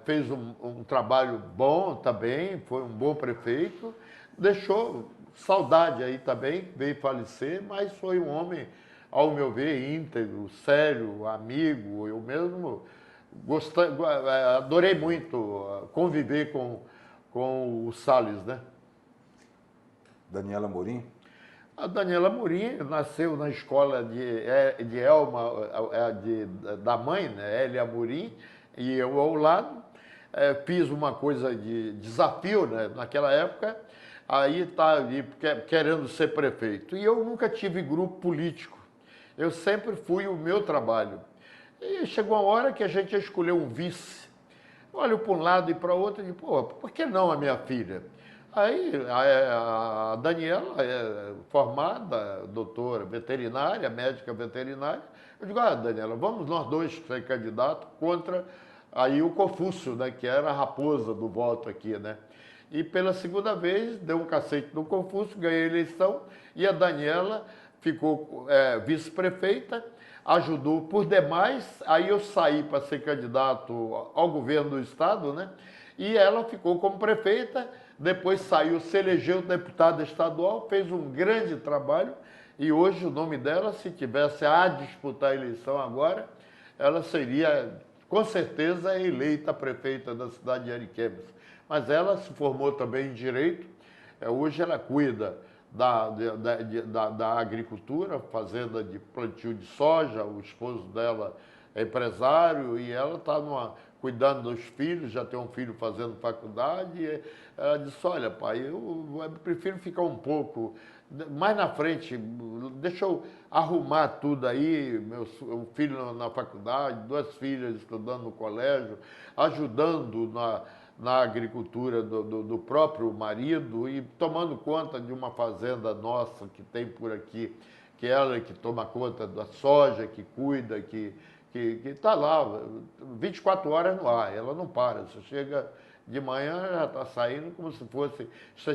fez um trabalho bom também, foi um bom prefeito, deixou saudade aí também, veio falecer, mas foi um homem, ao meu ver, íntegro, sério, amigo. Eu mesmo adorei muito conviver com o Salles, né? Daniela Amorim. A Daniela Amorim nasceu na escola de Elma, da mãe, né, Elia Amorim, e eu ao lado. Fiz uma coisa de desafio, né, naquela época, aí está ali querendo ser prefeito. E eu nunca tive grupo político, eu sempre fui o meu trabalho. E chegou a hora que a gente ia escolher um vice. Olho para um lado e para o outro e digo, pô, por que não a minha filha? Aí a Daniela é formada, doutora veterinária, médica veterinária. Eu digo, Daniela, vamos nós dois ser candidatos contra aí o Confúcio, né, que era a raposa do voto aqui, né? E pela segunda vez, deu um cacete no Confúcio, ganhei a eleição, e a Daniela ficou vice-prefeita, ajudou por demais, aí eu saí para ser candidato ao governo do estado, né? E ela ficou como prefeita, depois saiu, se elegeu deputada estadual, fez um grande trabalho, e hoje o nome dela, se tivesse a disputar a eleição agora, ela seria, com certeza, eleita prefeita da cidade de Ariquemes. Mas ela se formou também em Direito, hoje ela cuida da agricultura, fazenda de plantio de soja, o esposo dela é empresário, e ela está cuidando dos filhos, já tem um filho fazendo faculdade, e ela disse, olha pai, eu prefiro ficar um pouco mais na frente, deixa eu arrumar tudo aí, um filho na faculdade, 2 filhas estudando no colégio, ajudando na agricultura do próprio marido e tomando conta de uma fazenda nossa que tem por aqui, que ela que toma conta da soja, que cuida, que está lá 24 horas no ar, ela não para. Você chega de manhã, já está saindo como se fosse... Você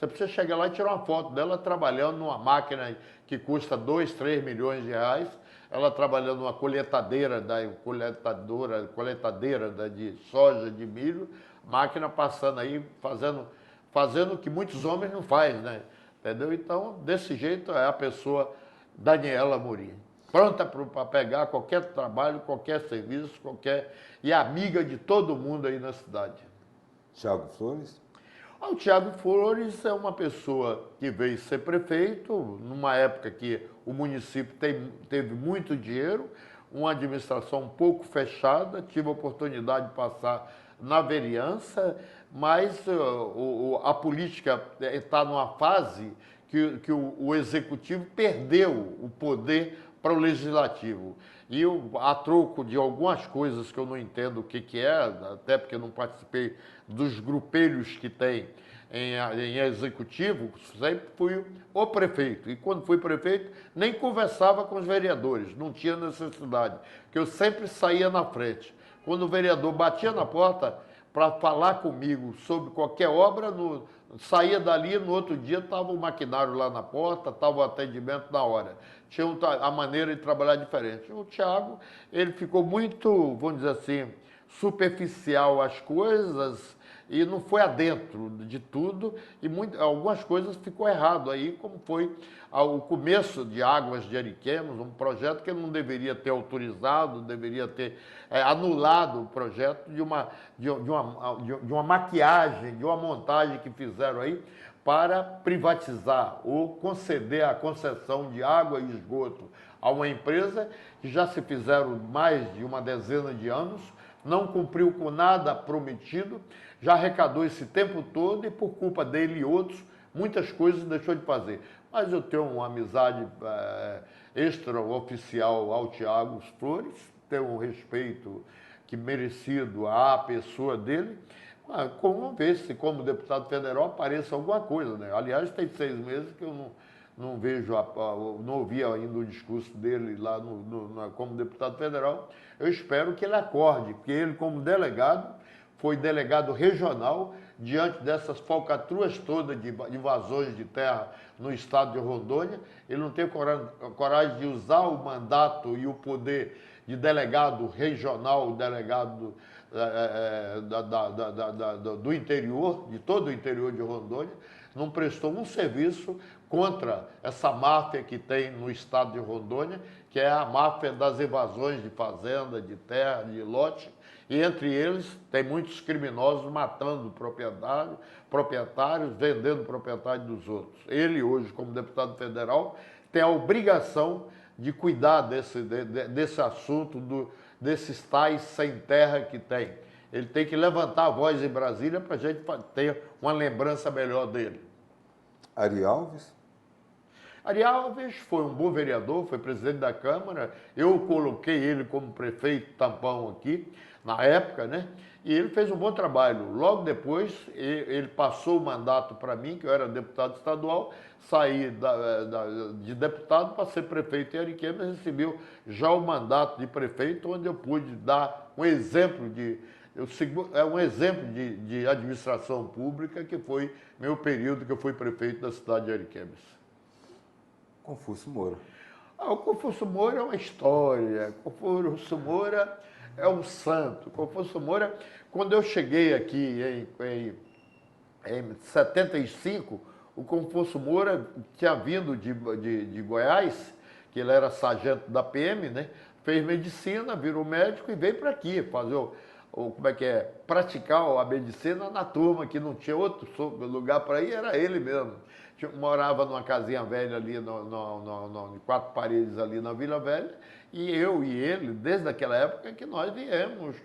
precisa chegar lá e tirar uma foto dela trabalhando numa máquina que custa 2, 3 milhões de reais. ela trabalhando numa coletadeira de soja, de milho, máquina passando aí, fazendo o que muitos homens não fazem, né? Entendeu? Então, desse jeito é a pessoa Daniela Amorim. Pronta para pegar qualquer trabalho, qualquer serviço, e amiga de todo mundo aí na cidade. Tiago Flores? O Tiago Flores é uma pessoa que veio ser prefeito, numa época que o município teve muito dinheiro, uma administração um pouco fechada, tive a oportunidade de passar na vereança, mas a política está numa fase que o executivo perdeu o poder para o legislativo. E a troco de algumas coisas que eu não entendo o que é, até porque eu não participei dos grupelhos que tem em executivo, sempre fui o prefeito. E quando fui prefeito, nem conversava com os vereadores, não tinha necessidade, porque eu sempre saía na frente. Quando o vereador batia na porta para falar comigo sobre qualquer obra, saía dali, no outro dia estava o maquinário lá na porta, estava o atendimento na hora. Tinha a maneira de trabalhar diferente. O Tiago, ele ficou muito, vamos dizer assim, superficial às coisas e não foi adentro de tudo e algumas coisas ficou errado aí, como foi o começo de Águas de Ariquemes, um projeto que ele não deveria ter autorizado, deveria ter anulado o projeto de uma maquiagem, de uma montagem que fizeram aí para privatizar ou conceder a concessão de água e esgoto a uma empresa que já se fizeram mais de uma dezena de anos, não cumpriu com nada prometido, já arrecadou esse tempo todo e por culpa dele e outros, muitas coisas deixou de fazer. Mas eu tenho uma amizade extraoficial ao Tiago Flores, tenho um respeito que merecido à pessoa dele, vamos ver se como deputado federal apareça alguma coisa, né? Aliás, tem 6 meses que eu não vejo, não ouvi ainda o discurso dele lá como deputado federal. Eu espero que ele acorde, porque ele, como delegado, foi delegado regional diante dessas falcatruas todas de invasões de terra no estado de Rondônia. Ele não tem coragem de usar o mandato e o poder de delegado regional, delegado do interior, de todo o interior de Rondônia, não prestou um serviço contra essa máfia que tem no estado de Rondônia, que é a máfia das evasões de fazenda, de terra, de lote, e entre eles tem muitos criminosos matando proprietários, vendendo propriedade dos outros. Ele hoje, como deputado federal, tem a obrigação de cuidar desse assunto, desses tais sem terra que tem. Ele tem que levantar a voz em Brasília para a gente ter uma lembrança melhor dele. Ari Alves? Ari Alves foi um bom vereador, foi presidente da Câmara, eu coloquei ele como prefeito tampão aqui, na época, né? E ele fez um bom trabalho. Logo depois, ele passou o mandato para mim, que eu era deputado estadual, saí de deputado para ser prefeito em Ariquemes, recebi já o mandato de prefeito, onde eu pude dar um exemplo de administração pública, que foi meu período que eu fui prefeito da cidade de Ariquemes. Confúcio Moura. O Confúcio Moura é uma história, Confúcio Moura é um santo. Confúcio Moura, quando eu cheguei aqui em 75, o Confúcio Moura tinha vindo de Goiás, que ele era sargento da PM, né? Fez medicina, virou médico e veio para aqui fazer praticar a medicina na turma, que não tinha outro lugar para ir, era ele mesmo. Morava numa casinha velha ali, de 4 paredes ali na Vila Velha, e eu e ele, desde aquela época que nós viemos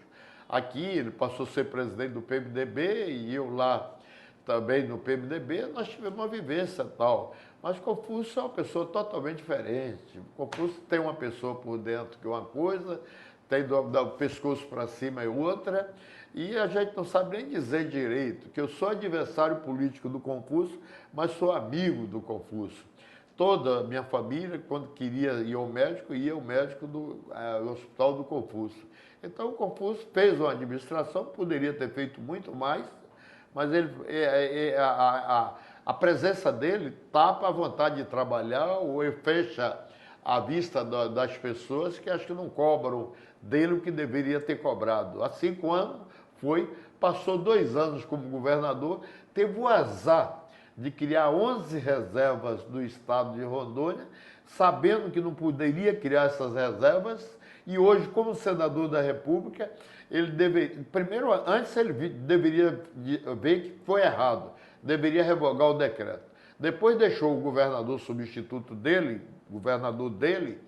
aqui, ele passou a ser presidente do PMDB e eu lá também no PMDB, nós tivemos uma vivência e tal. Mas Confúcio é uma pessoa totalmente diferente. Confúcio tem uma pessoa por dentro que é uma coisa, tem do pescoço para cima é outra, e a gente não sabe nem dizer direito, que eu sou adversário político do Confúcio, mas sou amigo do Confúcio. Toda a minha família, quando queria ir ao médico, ia ao médico do Hospital do Confúcio. Então o Confúcio fez uma administração, poderia ter feito muito mais, mas a presença dele tapa a vontade de trabalhar ou fecha à vista das pessoas que acho que não cobram dele o que deveria ter cobrado. Há 5 anos passou 2 anos como governador, teve o azar de criar 11 reservas do estado de Rondônia, sabendo que não poderia criar essas reservas, e hoje, como senador da República, ele deveria, primeiro, antes ele deveria ver que foi errado, deveria revogar o decreto. Depois deixou o governador substituto dele, governador dele,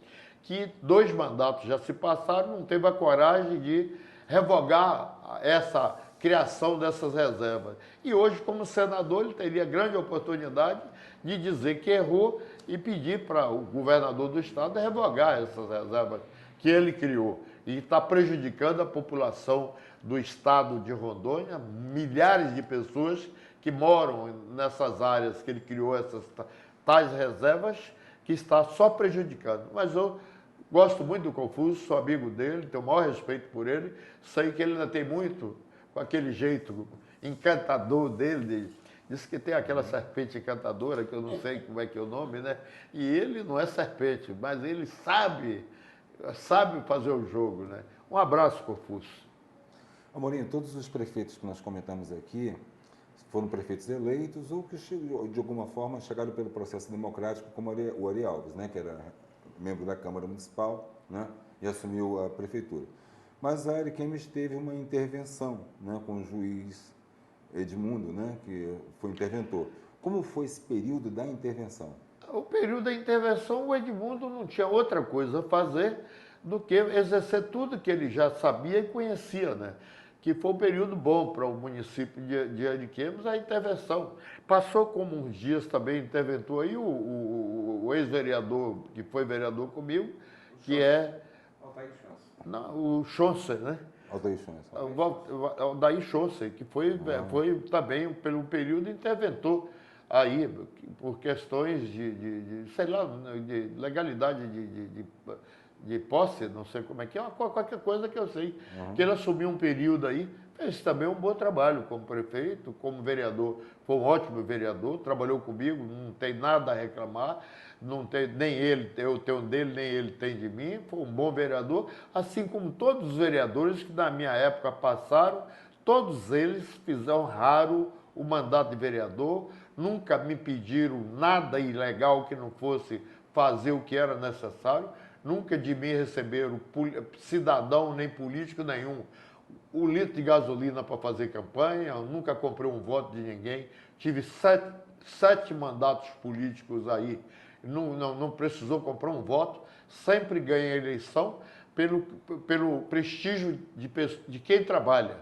que 2 mandatos já se passaram, não teve a coragem de revogar essa criação dessas reservas. E hoje, como senador, ele teria grande oportunidade de dizer que errou e pedir para o governador do estado revogar essas reservas que ele criou. E está prejudicando a população do estado de Rondônia, milhares de pessoas que moram nessas áreas que ele criou, essas tais reservas, que está só prejudicando. Mas eu gosto muito do Confúcio, sou amigo dele, tenho o maior respeito por ele, sei que ele ainda tem muito, com aquele jeito encantador dele, diz que tem aquela serpente encantadora, que eu não sei como é que é o nome, né? E ele não é serpente, mas ele sabe fazer o jogo, né? Um abraço, Confúcio. Amorim, todos os prefeitos que nós comentamos aqui foram prefeitos eleitos ou que, de alguma forma, chegaram pelo processo democrático, como o Ari Alves, né, que era membro da Câmara Municipal, né, e assumiu a prefeitura. Mas a Ariquemes teve uma intervenção, né, com o juiz Edmundo, né, que foi interventor. Como foi esse período da intervenção? O período da intervenção, o Edmundo não tinha outra coisa a fazer do que exercer tudo que ele já sabia e conhecia, né? Que foi um período bom para o município de Ariquemes, a intervenção. Passou como uns dias também, interventou aí o ex-vereador, que foi vereador comigo, que é... Altair Chance. Não, o Choncer, né? Altair Chance. Altair Choncer, que foi também pelo período interventor aí, por questões sei lá, de legalidade de posse, não sei como é que é, qualquer coisa que eu sei. Que ele assumiu um período aí, fez também um bom trabalho como prefeito, como vereador, foi um ótimo vereador, trabalhou comigo, não tem nada a reclamar, não tem, nem ele, eu tenho dele, nem ele tem de mim, foi um bom vereador, assim como todos os vereadores que na minha época passaram, todos eles fizeram raro o mandato de vereador, nunca me pediram nada ilegal que não fosse fazer o que era necessário, nunca de mim receberam cidadão nem político nenhum o litro de gasolina para fazer campanha, eu nunca comprei um voto de ninguém, tive 7 mandatos políticos aí, não precisou comprar um voto, sempre ganhei a eleição pelo prestígio de quem trabalha,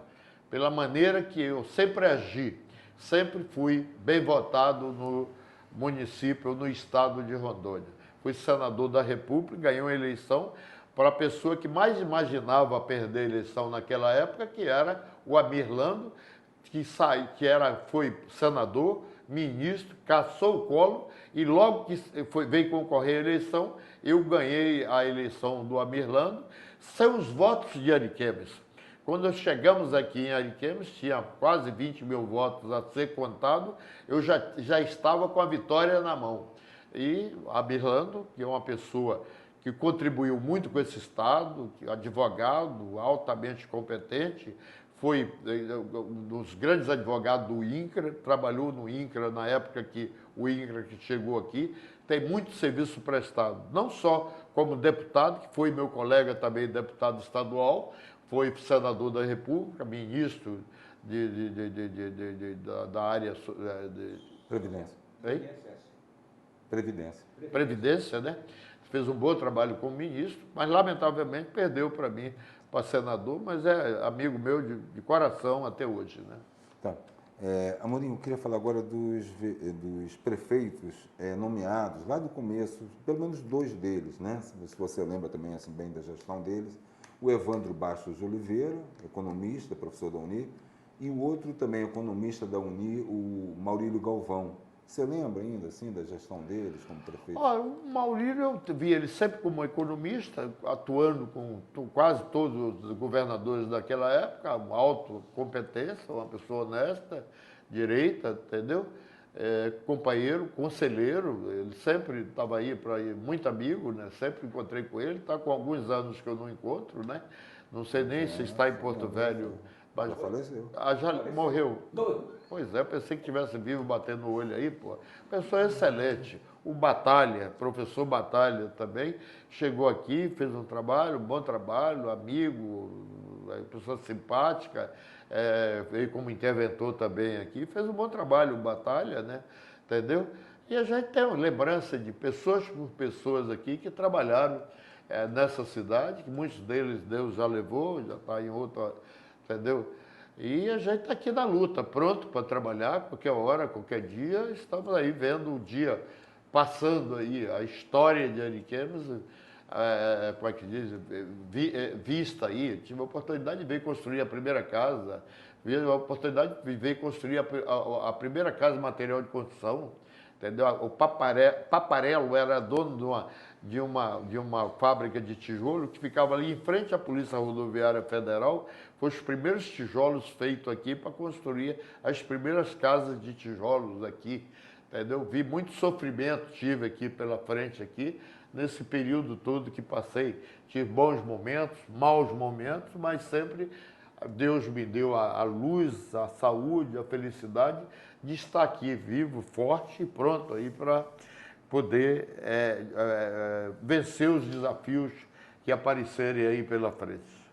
pela maneira que eu sempre agi, sempre fui bem votado no município, no estado de Rondônia. Fui senador da República, ganhei uma eleição para a pessoa que mais imaginava perder a eleição naquela época, que era o Amir Lando, foi senador, ministro, caçou o colo, e logo que veio concorrer à eleição, eu ganhei a eleição do Amir Lando, sem os votos de Ariquemes. Quando chegamos aqui em Ariquemes, tinha quase 20 mil votos a ser contado, eu já estava com a vitória na mão. E Amir Lando, que é uma pessoa que contribuiu muito com esse Estado, advogado altamente competente, foi um dos grandes advogados do INCRA, trabalhou no INCRA na época que o INCRA chegou aqui, tem muito serviço prestado, não só como deputado, que foi meu colega também deputado estadual, foi senador da República, ministro da área de Previdência. Hein? Previdência, né? Fez um bom trabalho como ministro, mas lamentavelmente perdeu para mim, para senador, mas é amigo meu de coração até hoje, né? Tá. Amorim, eu queria falar agora dos prefeitos nomeados, lá do começo, pelo menos 2 deles, né? Se você lembra também assim, bem da gestão deles. O Evandro Bastos de Oliveira, economista, professor da UNI, e o outro também economista da UNI, o Maurílio Galvão. Você lembra ainda, assim, da gestão deles como prefeito? O Maurílio, eu vi ele sempre como economista, atuando com quase todos os governadores daquela época, uma alta competência, uma pessoa honesta, direita, entendeu? companheiro, conselheiro, ele sempre estava aí para ir, muito amigo, né? Sempre encontrei com ele, está com alguns anos que eu não encontro, né? Não sei nem se está em Porto Velho. Mas, já faleceu. Já morreu. Pois é, eu pensei que tivesse vivo batendo o olho aí, pô. Pessoa excelente. O Batalha, professor Batalha também, chegou aqui, fez um trabalho, um bom trabalho, amigo, pessoa simpática, veio como interventor também aqui, fez um bom trabalho, o Batalha, né? Entendeu? E a gente tem uma lembrança de pessoas por pessoas aqui que trabalharam nessa cidade, que muitos deles Deus já levou, já está em outra, entendeu? E a gente está aqui na luta, pronto para trabalhar, qualquer hora, qualquer dia, estamos aí vendo o dia passando aí, a história de Ariquemes, como é que diz, vista aí. Tive a oportunidade de ver construir a primeira casa, tive a oportunidade de ver construir a primeira casa material de construção, entendeu? O Paparello era dono de uma fábrica de tijolo que ficava ali em frente à Polícia Rodoviária Federal. Foi os primeiros tijolos feitos aqui para construir as primeiras casas de tijolos aqui, entendeu? Vi muito sofrimento, tive aqui pela frente aqui, nesse período todo que passei. Tive bons momentos, maus momentos, mas sempre Deus me deu a luz, a saúde, a felicidade de estar aqui vivo, forte e pronto aí para poder vencer os desafios que aparecerem aí pela frente.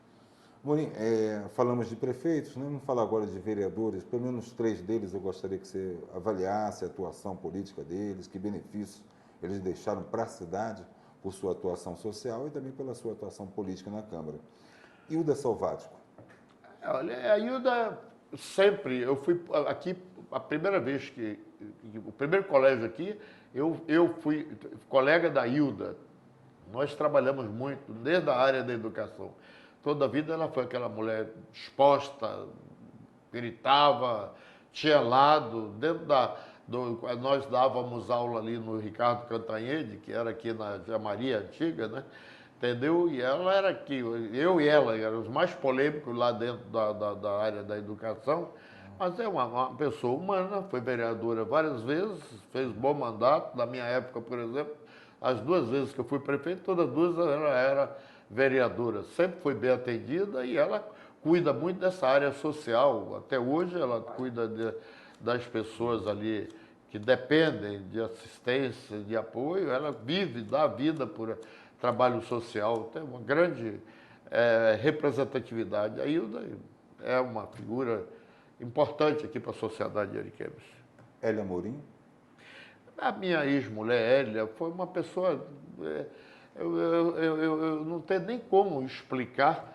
Amorim, falamos de prefeitos, né? Vamos falar agora de vereadores. Pelo menos 3 deles eu gostaria que você avaliasse a atuação política deles, que benefícios eles deixaram para a cidade por sua atuação social e também pela sua atuação política na Câmara. Hilda Salvático. Olha, a Hilda sempre, eu fui aqui, a primeira vez o primeiro colégio aqui, eu fui colega da Hilda. Nós trabalhamos muito, desde a área da educação. Toda a vida ela foi aquela mulher exposta, gritava, tinha lado. Nós dávamos aula ali no Ricardo Cantanhede, que era aqui na Maria Antiga, né? Entendeu? E ela era aqui, eu e ela eram os mais polêmicos lá dentro da área da educação, mas é uma pessoa humana, foi vereadora várias vezes, fez bom mandato. Na minha época, por exemplo, as 2 vezes que eu fui prefeito, todas 2 ela era vereadora, sempre foi bem atendida e ela cuida muito dessa área social. Até hoje ela cuida das pessoas ali que dependem de assistência, de apoio. Ela dá vida por trabalho social, tem uma grande representatividade. A Hilda é uma figura importante aqui para a sociedade de Ariquemes. Hélia Amorim? A minha ex-mulher, Hélia, foi uma pessoa... Eu não tenho nem como explicar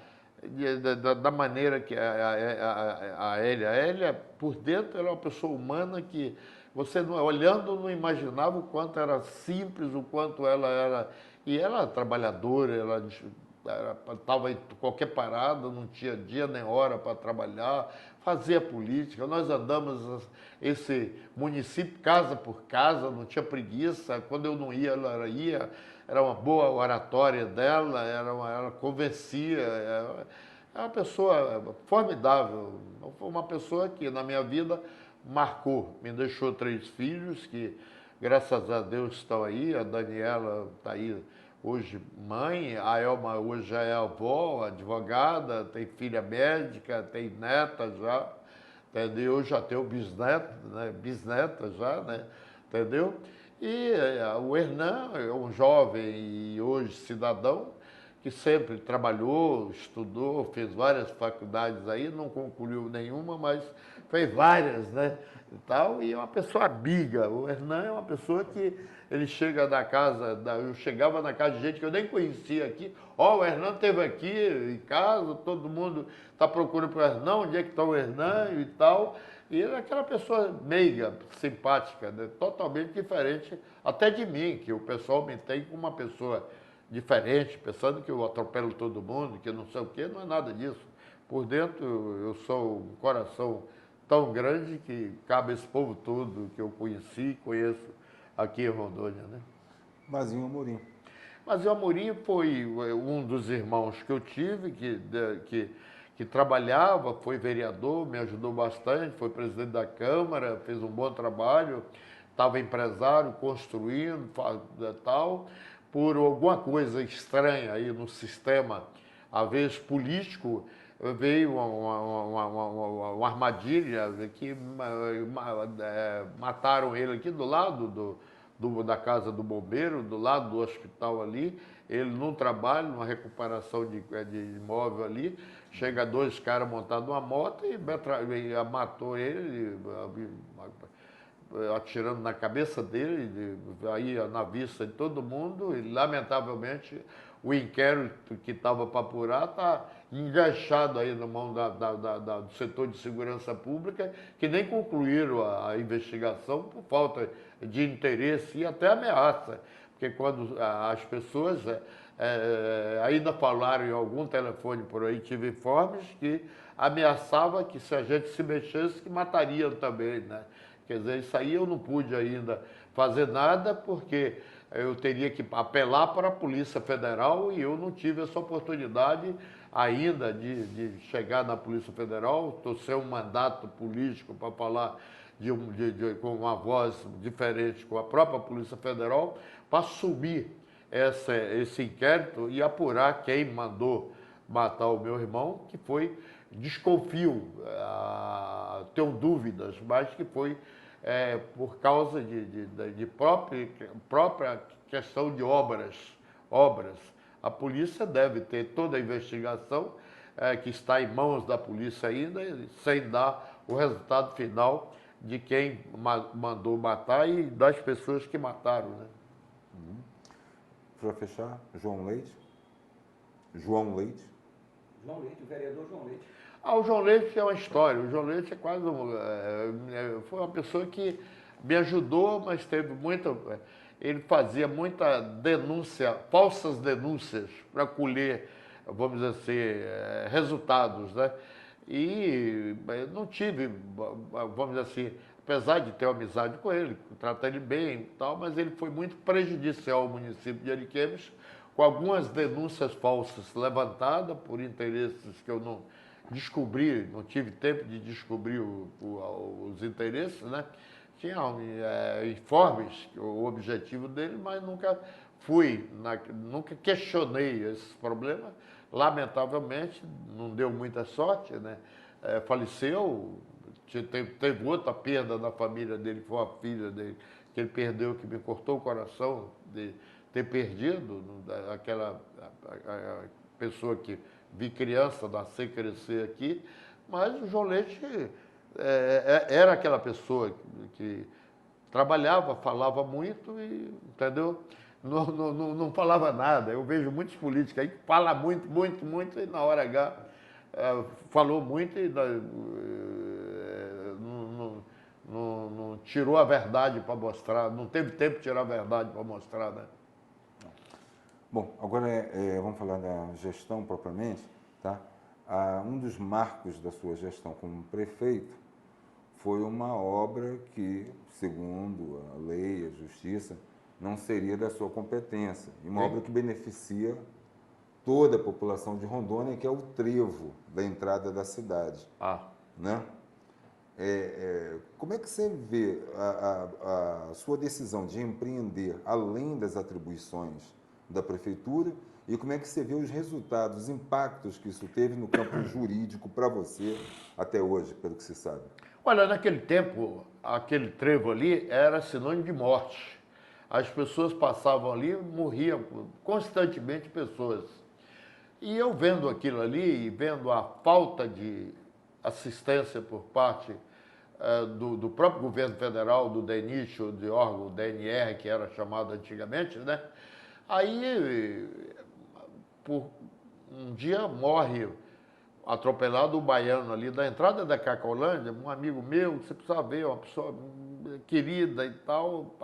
da maneira que a Hélia, por dentro, ela é uma pessoa humana que você, olhando, não imaginava o quanto era simples, o quanto ela era... E ela era trabalhadora, ela estava em qualquer parada, não tinha dia nem hora para trabalhar, fazia política. Nós andamos esse município casa por casa, não tinha preguiça. Quando eu não ia, ela ia. Era uma boa oratória dela, ela convencia. É uma pessoa formidável, foi uma pessoa que na minha vida marcou. Me deixou 3 filhos que, graças a Deus, estão aí. A Daniela está aí hoje mãe, a Elma hoje já é avó, advogada, tem filha médica, tem neta já, entendeu? Já tem o bisneto, né? Bisneta já, né? Entendeu? E o Hernan é um jovem e hoje cidadão que sempre trabalhou, estudou, fez várias faculdades aí, não concluiu nenhuma, mas fez várias, né? E é uma pessoa amiga. O Hernan é uma pessoa que ele chega na casa, eu chegava na casa de gente que eu nem conhecia aqui. O Hernan esteve aqui em casa, todo mundo está procurando para o Hernan, onde é que está o Hernan e tal. E ele é aquela pessoa meiga, simpática, né? Totalmente diferente até de mim, que o pessoal me tem como uma pessoa diferente, pensando que eu atropelo todo mundo, que não sei o quê. Não é nada disso. Por dentro eu sou um coração tão grande que cabe esse povo todo que eu conheci e conheço aqui em Rondônia, né? Mazinho Amorim. Mazinho Amorim foi um dos irmãos que eu tive, que que trabalhava, foi vereador, me ajudou bastante, foi presidente da Câmara, fez um bom trabalho, estava empresário, construindo, tal, por alguma coisa estranha aí no sistema, às vezes político, veio uma armadilha que mataram ele aqui do lado da casa do bombeiro, do lado do hospital ali, ele num trabalho, numa recuperação de imóvel ali, chega 2 caras montados numa moto e matou ele, atirando na cabeça dele, aí na vista de todo mundo, e lamentavelmente o inquérito que estava para apurar está enganchado aí na mão do setor de segurança pública, que nem concluíram a investigação por falta de interesse e até ameaça. Porque quando as pessoas ainda falaram em algum telefone por aí, tive informes que ameaçava que se a gente se mexesse, que matariam também, né? Quer dizer, isso aí eu não pude ainda fazer nada, porque eu teria que apelar para a Polícia Federal e eu não tive essa oportunidade ainda de chegar na Polícia Federal, estou sem um mandato político para falar com uma voz diferente com a própria Polícia Federal, para assumir esse inquérito e apurar quem mandou matar o meu irmão, que foi, desconfio, tenho dúvidas, mas que foi por causa de própria questão de obras. A polícia deve ter toda a investigação que está em mãos da polícia ainda, sem dar o resultado final de quem mandou matar e das pessoas que mataram, né? Para fechar, João Leite. João Leite, o vereador João Leite. O João Leite é uma história. O João Leite é quase foi uma pessoa que me ajudou, mas teve muita. Ele fazia muita denúncia, falsas denúncias, para colher, vamos dizer assim, resultados, né? E não tive, vamos dizer assim, apesar de ter uma amizade com ele, tratar ele bem e tal, mas ele foi muito prejudicial ao município de Ariquemes, com algumas denúncias falsas levantadas por interesses que eu não descobri, não tive tempo de descobrir os interesses, né? Tinha informes, o objetivo dele, mas nunca nunca questionei esses problemas. Lamentavelmente, não deu muita sorte, né? Faleceu, teve outra perda na família dele, foi a filha dele, que ele perdeu, que me cortou o coração de ter perdido aquela pessoa que vi criança nascer, crescer aqui, mas o João Leite era aquela pessoa que trabalhava, falava muito e, entendeu? Não falava nada. Eu vejo muitos políticos aí que falam muito, e na hora H falou muito e não tirou a verdade para mostrar, não teve tempo de tirar a verdade para mostrar, né? Bom, agora vamos falar da gestão propriamente, tá? Um dos marcos da sua gestão como prefeito foi uma obra que, segundo a lei, a justiça, não seria da sua competência. E uma obra que beneficia toda a população de Rondônia, que é o trevo da entrada da cidade. Né? Como é que você vê a sua decisão de empreender além das atribuições da prefeitura e como é que você vê os resultados, os impactos que isso teve no campo jurídico para você até hoje, pelo que se sabe? Olha, naquele tempo, aquele trevo ali era sinônimo de morte. As pessoas passavam ali, morriam constantemente pessoas. E eu vendo aquilo ali e vendo a falta de assistência por parte do próprio governo federal, do DENIT, ou de órgão DNR, que era chamado antigamente, né? Aí, um dia morre atropelado o baiano ali da entrada da Cacolândia, um amigo meu, você precisa ver, uma pessoa querida e tal, o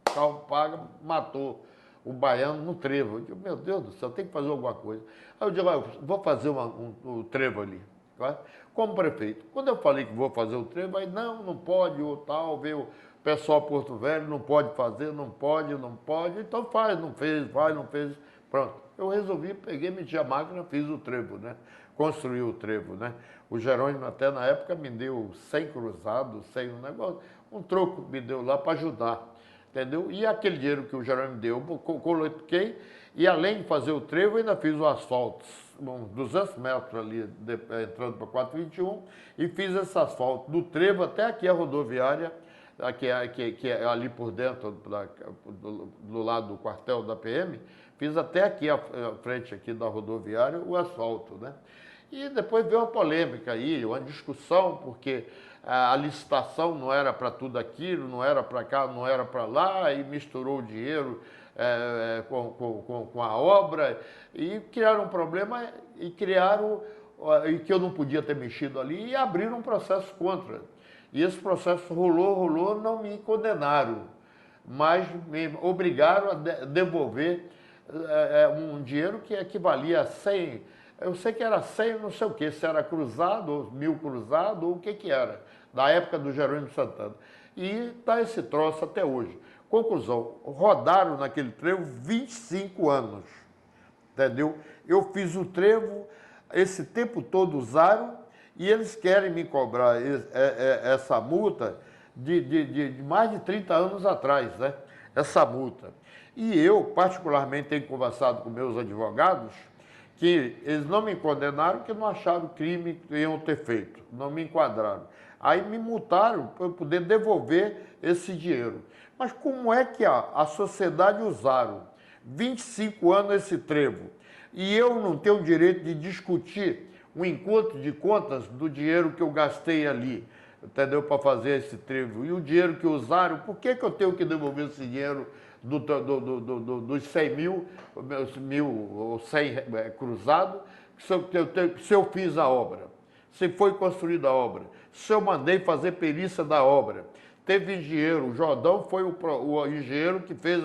carro paga, matou o baiano no trevo. Eu digo, meu Deus do céu, tem que fazer alguma coisa. Aí eu digo, eu vou fazer um trevo ali, tá? Como prefeito. Quando eu falei que vou fazer o trevo, aí não pode, ou tal, veio o pessoal Porto Velho, não pode fazer, não pode, então faz, não fez, não fez, pronto. Eu resolvi, peguei, meti a máquina, fiz o trevo, né? construir o trevo, né? O Jerônimo até na época me deu 100 cruzados, 100 um negócio, um troco me deu lá para ajudar, entendeu? E aquele dinheiro que o Jerônimo deu, eu coloquei, e além de fazer o trevo, ainda fiz o asfalto, uns 200 metros ali, entrando para 421, e fiz esse asfalto do trevo até aqui a rodoviária, que é ali por dentro, do lado do quartel da PM, fiz até aqui a frente aqui da rodoviária o asfalto, né? E depois veio uma polêmica aí, uma discussão, porque a licitação não era para tudo aquilo, não era para cá, não era para lá, e misturou o dinheiro com a obra, e criaram um problema, e que eu não podia ter mexido ali, e abriram um processo contra. E esse processo rolou, não me condenaram, mas me obrigaram a devolver um dinheiro que equivalia a 100, eu sei que era 100, não sei o que, se era cruzado, ou 1000 cruzado, ou o que que era, da época do Jerônimo Santana. E está esse troço até hoje. Conclusão, rodaram naquele trevo 25 anos, entendeu? Eu fiz o trevo, esse tempo todo usaram, e eles querem me cobrar essa multa de mais de 30 anos atrás, né? Essa multa. E eu, particularmente, tenho conversado com meus advogados, que eles não me condenaram, porque não acharam crime que iam ter feito, não me enquadraram. Aí me multaram para eu poder devolver esse dinheiro. Mas como é que a sociedade usaram 25 anos esse trevo, e eu não tenho o direito de discutir um encontro de contas do dinheiro que eu gastei ali, entendeu, para fazer esse trevo, e o dinheiro que usaram, por que eu tenho que devolver esse dinheiro dos 100 mil ou 100 cruzados, se eu fiz a obra, se foi construída a obra, se eu mandei fazer perícia da obra, teve engenheiro, o Jordão foi o engenheiro que fez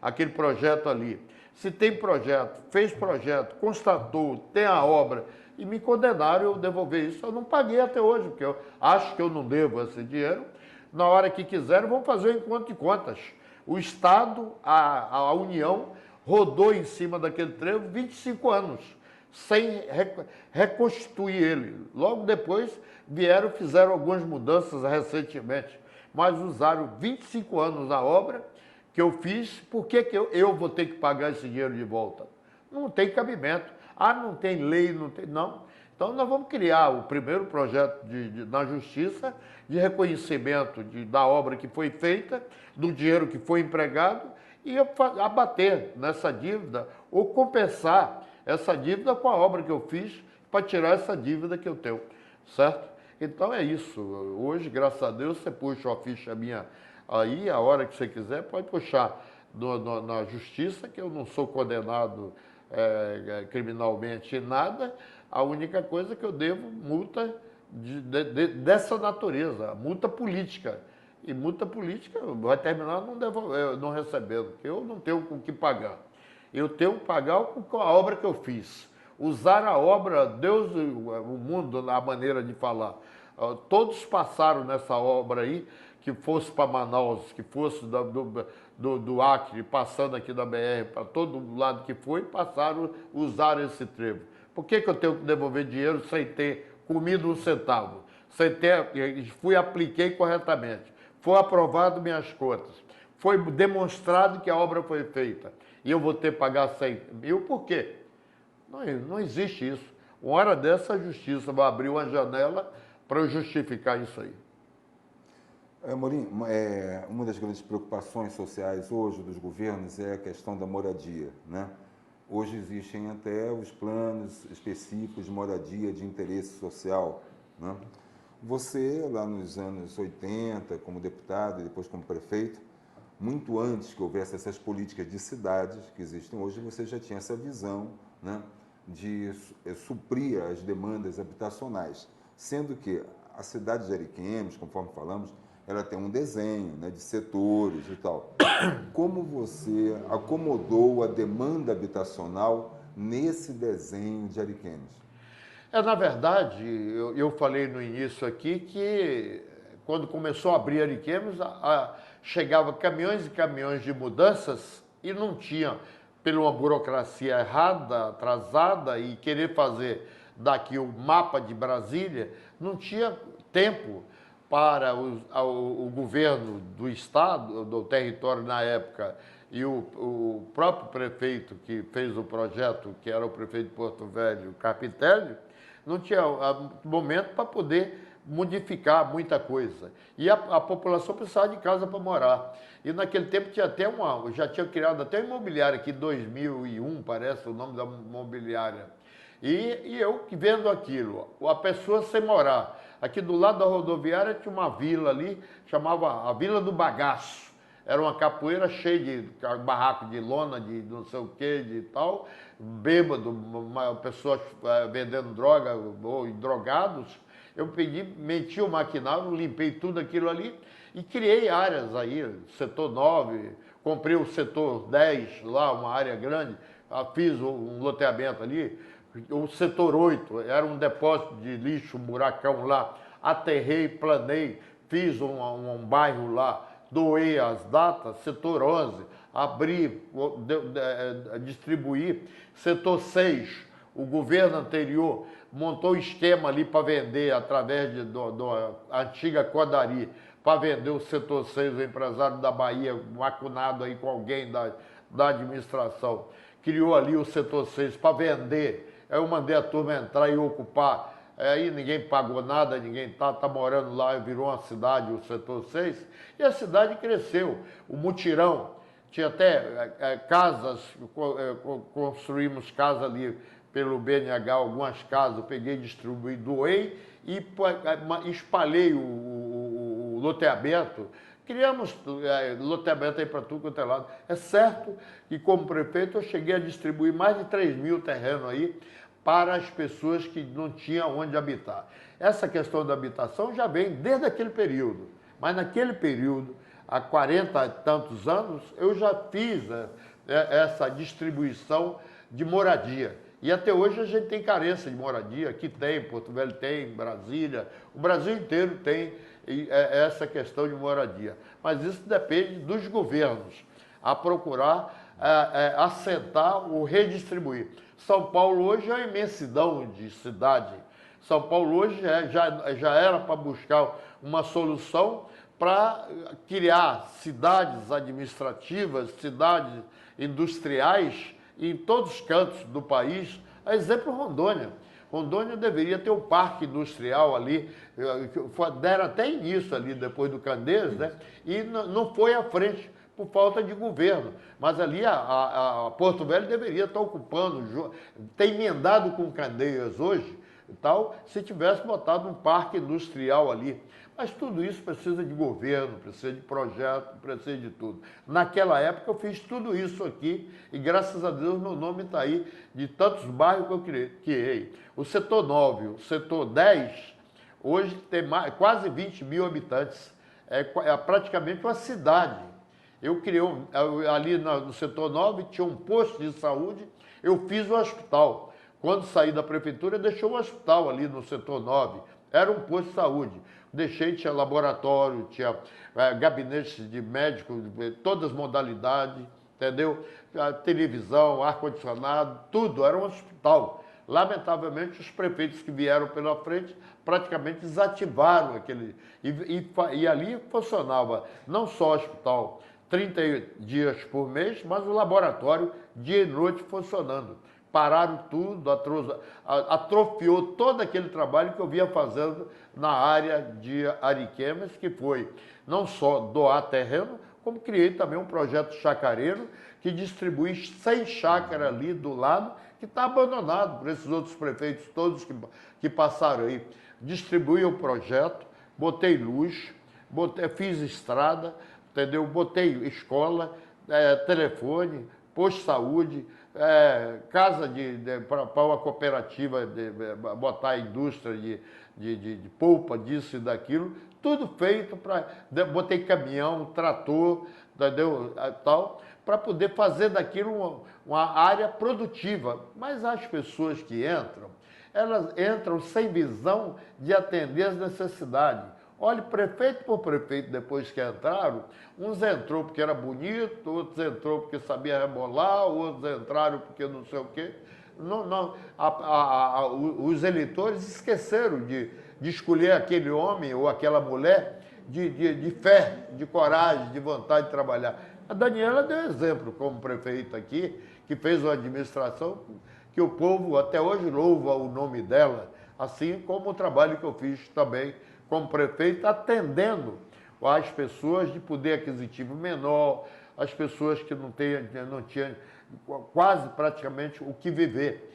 aquele projeto ali. Se tem projeto, fez projeto, constatou, tem a obra, e me condenaram eu devolver isso. Eu não paguei até hoje, porque eu acho que eu não devo esse dinheiro. Na hora que quiserem, vão fazer o encontro de contas. O Estado, a União, rodou em cima daquele trevo 25 anos, sem reconstituir ele. Logo depois vieram, fizeram algumas mudanças recentemente, mas usaram 25 anos a obra que eu fiz. Por que eu vou ter que pagar esse dinheiro de volta? Não tem cabimento. Ah, não tem lei, não tem... Não. Então nós vamos criar o primeiro projeto na Justiça de reconhecimento da obra que foi feita, do dinheiro que foi empregado, e abater nessa dívida ou compensar essa dívida com a obra que eu fiz para tirar essa dívida que eu tenho, certo? Então é isso. Hoje, graças a Deus, você puxa uma ficha minha aí, a hora que você quiser, pode puxar na Justiça, que eu não sou condenado criminalmente em nada. A única coisa que eu devo, multa dessa natureza, multa política. E multa política vai terminar não recebendo, porque eu não tenho com o que pagar. Eu tenho que pagar com a obra que eu fiz. Usar a obra, Deus, o mundo, a maneira de falar. Todos passaram nessa obra aí, que fosse para Manaus, que fosse do Acre, passando aqui da BR, para todo lado que foi, usaram esse trevo. Por que eu tenho que devolver dinheiro sem ter comido um centavo? Apliquei corretamente. Foi aprovado minhas contas. Foi demonstrado que a obra foi feita. E eu vou ter que pagar 100 mil, por quê? Não existe isso. Uma hora dessa, a Justiça vai abrir uma janela para eu justificar isso aí. Amorim, uma das grandes preocupações sociais hoje dos governos é a questão da moradia, né? Hoje existem até os planos específicos de moradia de interesse social, né? Você, lá nos anos 80, como deputado e depois como prefeito, muito antes que houvesse essas políticas de cidades que existem hoje, você já tinha essa visão, né, de suprir as demandas habitacionais, sendo que a cidade de Ariquemes, conforme falamos, ela tem um desenho, né, de setores e tal. Como você acomodou a demanda habitacional nesse desenho de Ariquemes? Na verdade, eu falei no início aqui que quando começou a abrir Ariquemes, chegava caminhões e caminhões de mudanças e não tinha, pela uma burocracia errada, atrasada, e querer fazer daqui o mapa de Brasília, não tinha tempo para o governo do estado, do território na época, e o próprio prefeito que fez o projeto, que era o prefeito de Porto Velho, Capitelli, não tinha momento para poder modificar muita coisa. E a população precisava de casa para morar. E naquele tempo tinha até já tinha criado até uma imobiliária aqui, em 2001, parece o nome da imobiliária. E eu que vendo aquilo, a pessoa sem morar. Aqui do lado da rodoviária tinha uma vila ali, chamava a Vila do Bagaço. Era uma capoeira cheia de barraco de lona, de não sei o que, de tal, bêbado, pessoas vendendo droga ou drogados. Eu meti o maquinário, limpei tudo aquilo ali e criei áreas aí, setor 9, comprei o setor 10 lá, uma área grande, fiz um loteamento ali, o setor 8, era um depósito de lixo, um buracão lá, aterrei, planei, fiz um bairro lá, doei as datas, setor 11, abri, distribuí, setor 6, o governo anterior montou esquema ali para vender, através da antiga Codari, para vender o setor 6, o empresário da Bahia, macunado aí com alguém da administração, criou ali o setor 6 para vender. Aí eu mandei a turma entrar e ocupar. Aí ninguém pagou nada, ninguém tá morando lá, virou uma cidade, o setor 6, e a cidade cresceu. O mutirão, tinha até casas, construímos casas ali pelo BNH, algumas casas, eu peguei, distribuí, doei e espalhei o loteamento. Criamos loteamento aí para tudo quanto é lado. É certo que, como prefeito, eu cheguei a distribuir mais de 3 mil terrenos aí para as pessoas que não tinham onde habitar. Essa questão da habitação já vem desde aquele período, mas naquele período, há 40 e tantos anos, eu já fiz essa distribuição de moradia. E até hoje a gente tem carência de moradia, aqui tem, Porto Velho tem, Brasília, o Brasil inteiro tem essa questão de moradia. Mas isso depende dos governos, a procurar assentar ou redistribuir. São Paulo hoje é uma imensidão de cidade. São Paulo hoje já era para buscar uma solução para criar cidades administrativas, cidades industriais em todos os cantos do país. A exemplo, Rondônia. Rondônia deveria ter um parque industrial ali, deram até início ali depois do Candeias, né? E não foi à frente por falta de governo. Mas ali a Porto Velho deveria estar ocupando, ter emendado com Candeias hoje, e tal, se tivesse botado um parque industrial ali. Mas tudo isso precisa de governo, precisa de projeto, precisa de tudo. Naquela época eu fiz tudo isso aqui e graças a Deus meu nome está aí, de tantos bairros que eu criei. O setor 9, o setor 10, hoje tem quase 20 mil habitantes. É praticamente uma cidade. Eu criei, ali no setor 9 tinha um posto de saúde, eu fiz o hospital. Quando saí da prefeitura, deixou o hospital ali no setor 9. Era um posto de saúde. Deixei, tinha laboratório, tinha gabinete de médico, todas as modalidades, entendeu? Televisão, ar-condicionado, tudo, era um hospital. Lamentavelmente, os prefeitos que vieram pela frente praticamente desativaram aquele... E ali funcionava não só o hospital, 30 dias por mês, mas o laboratório dia e noite funcionando. Pararam tudo, atrofiou todo aquele trabalho que eu vinha fazendo na área de Ariquemes, que foi não só doar terreno, como criei também um projeto chacareiro que distribui 100 chácaras ali do lado, que está abandonado por esses outros prefeitos todos que passaram aí. Distribuí o projeto, botei luz, fiz estrada, entendeu? Botei escola, telefone, posto de saúde, casa para uma cooperativa, botar a indústria de polpa, disso e daquilo, tudo feito para... Botei caminhão, trator, entendeu? Tal, para poder fazer daquilo uma área produtiva. Mas as pessoas que entram, elas entram sem visão de atender as necessidades. Olha, prefeito por prefeito, depois que entraram, uns entrou porque era bonito, outros entrou porque sabia rebolar, outros entraram porque não sei o quê. Os eleitores esqueceram de escolher aquele homem ou aquela mulher de fé, de coragem, de vontade de trabalhar. A Daniela deu exemplo como prefeito aqui, que fez uma administração que o povo até hoje louva o nome dela, assim como o trabalho que eu fiz também como prefeito, atendendo às pessoas de poder aquisitivo menor, as pessoas que não tinham quase praticamente o que viver,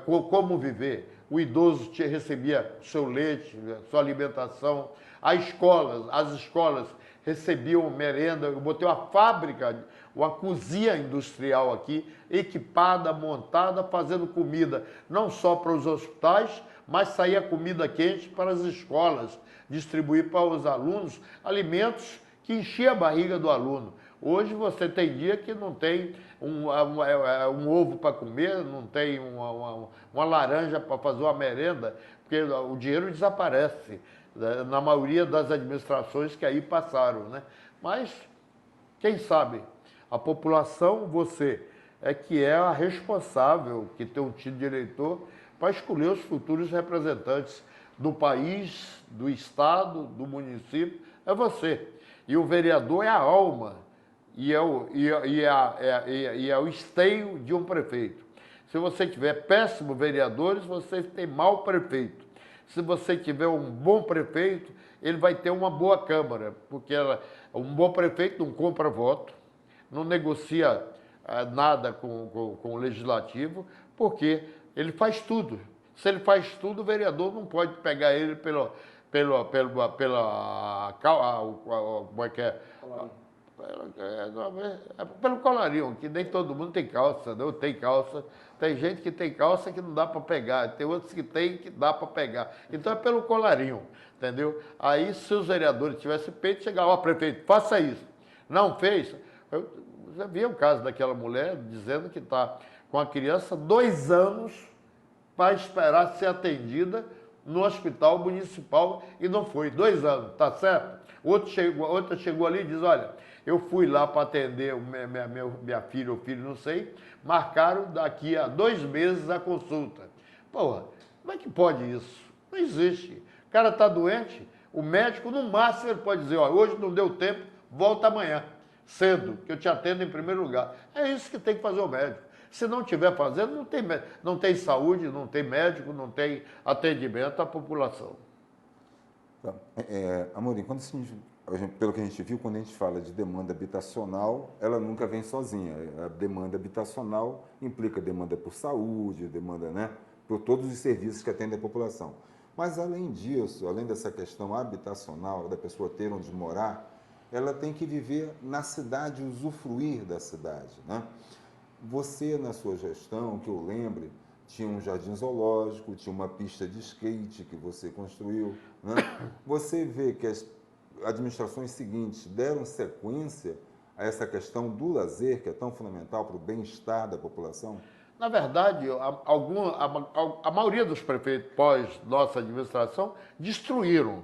como viver. O idoso recebia seu leite, sua alimentação, as escolas recebiam merenda. Eu botei uma fábrica, uma cozinha industrial aqui, equipada, montada, fazendo comida, não só para os hospitais, mas saía comida quente para as escolas, distribuir para os alunos alimentos que enchiam a barriga do aluno. Hoje você tem dia que não tem um ovo para comer, não tem uma laranja para fazer uma merenda, porque o dinheiro desaparece, né, na maioria das administrações que aí passaram, né? Mas, quem sabe, a população, você, é que é a responsável, que tem um título de eleitor, para escolher os futuros representantes do país, do estado, do município, é você. E o vereador é a alma, e é o esteio de um prefeito. Se você tiver péssimos vereadores, você tem mau prefeito. Se você tiver um bom prefeito, ele vai ter uma boa Câmara, porque um bom prefeito não compra voto, não negocia nada com o Legislativo, porque ele faz tudo. Se ele faz tudo, o vereador não pode pegar ele como é que é? Pelo colarinho, que nem todo mundo tem calça, não tem calça. Tem gente que tem calça que não dá para pegar, tem outros que tem que dá para pegar. Então é pelo colarinho, entendeu? Aí se os vereadores tivessem peito, chegar, ó, prefeito, faça isso. Não fez? Eu já vi o caso daquela mulher dizendo que está com a criança 2 anos para esperar ser atendida no hospital municipal e não foi. 2 anos, tá certo? Outra chegou ali e diz, olha, eu fui lá para atender minha filha ou filho, não sei, marcaram daqui a 2 meses a consulta. Porra, como é que pode isso? Não existe. O cara está doente, o médico, no máximo, ele pode dizer, ó, hoje não deu tempo, volta amanhã, cedo, que eu te atendo em primeiro lugar. É isso que tem que fazer o médico. Se não estiver fazendo, não tem saúde, não tem médico, não tem atendimento à população. Tá. Amorim, pelo que a gente viu, quando a gente fala de demanda habitacional, ela nunca vem sozinha. A demanda habitacional implica demanda por saúde, demanda, né, por todos os serviços que atendem a população. Mas, além disso, além dessa questão habitacional, da pessoa ter onde morar, ela tem que viver na cidade, usufruir da cidade, né? Você, na sua gestão, que eu lembre, tinha um jardim zoológico, tinha uma pista de skate que você construiu, né? Você vê que as administrações seguintes deram sequência a essa questão do lazer, que é tão fundamental para o bem-estar da população? Na verdade, a maioria dos prefeitos pós nossa administração destruíram,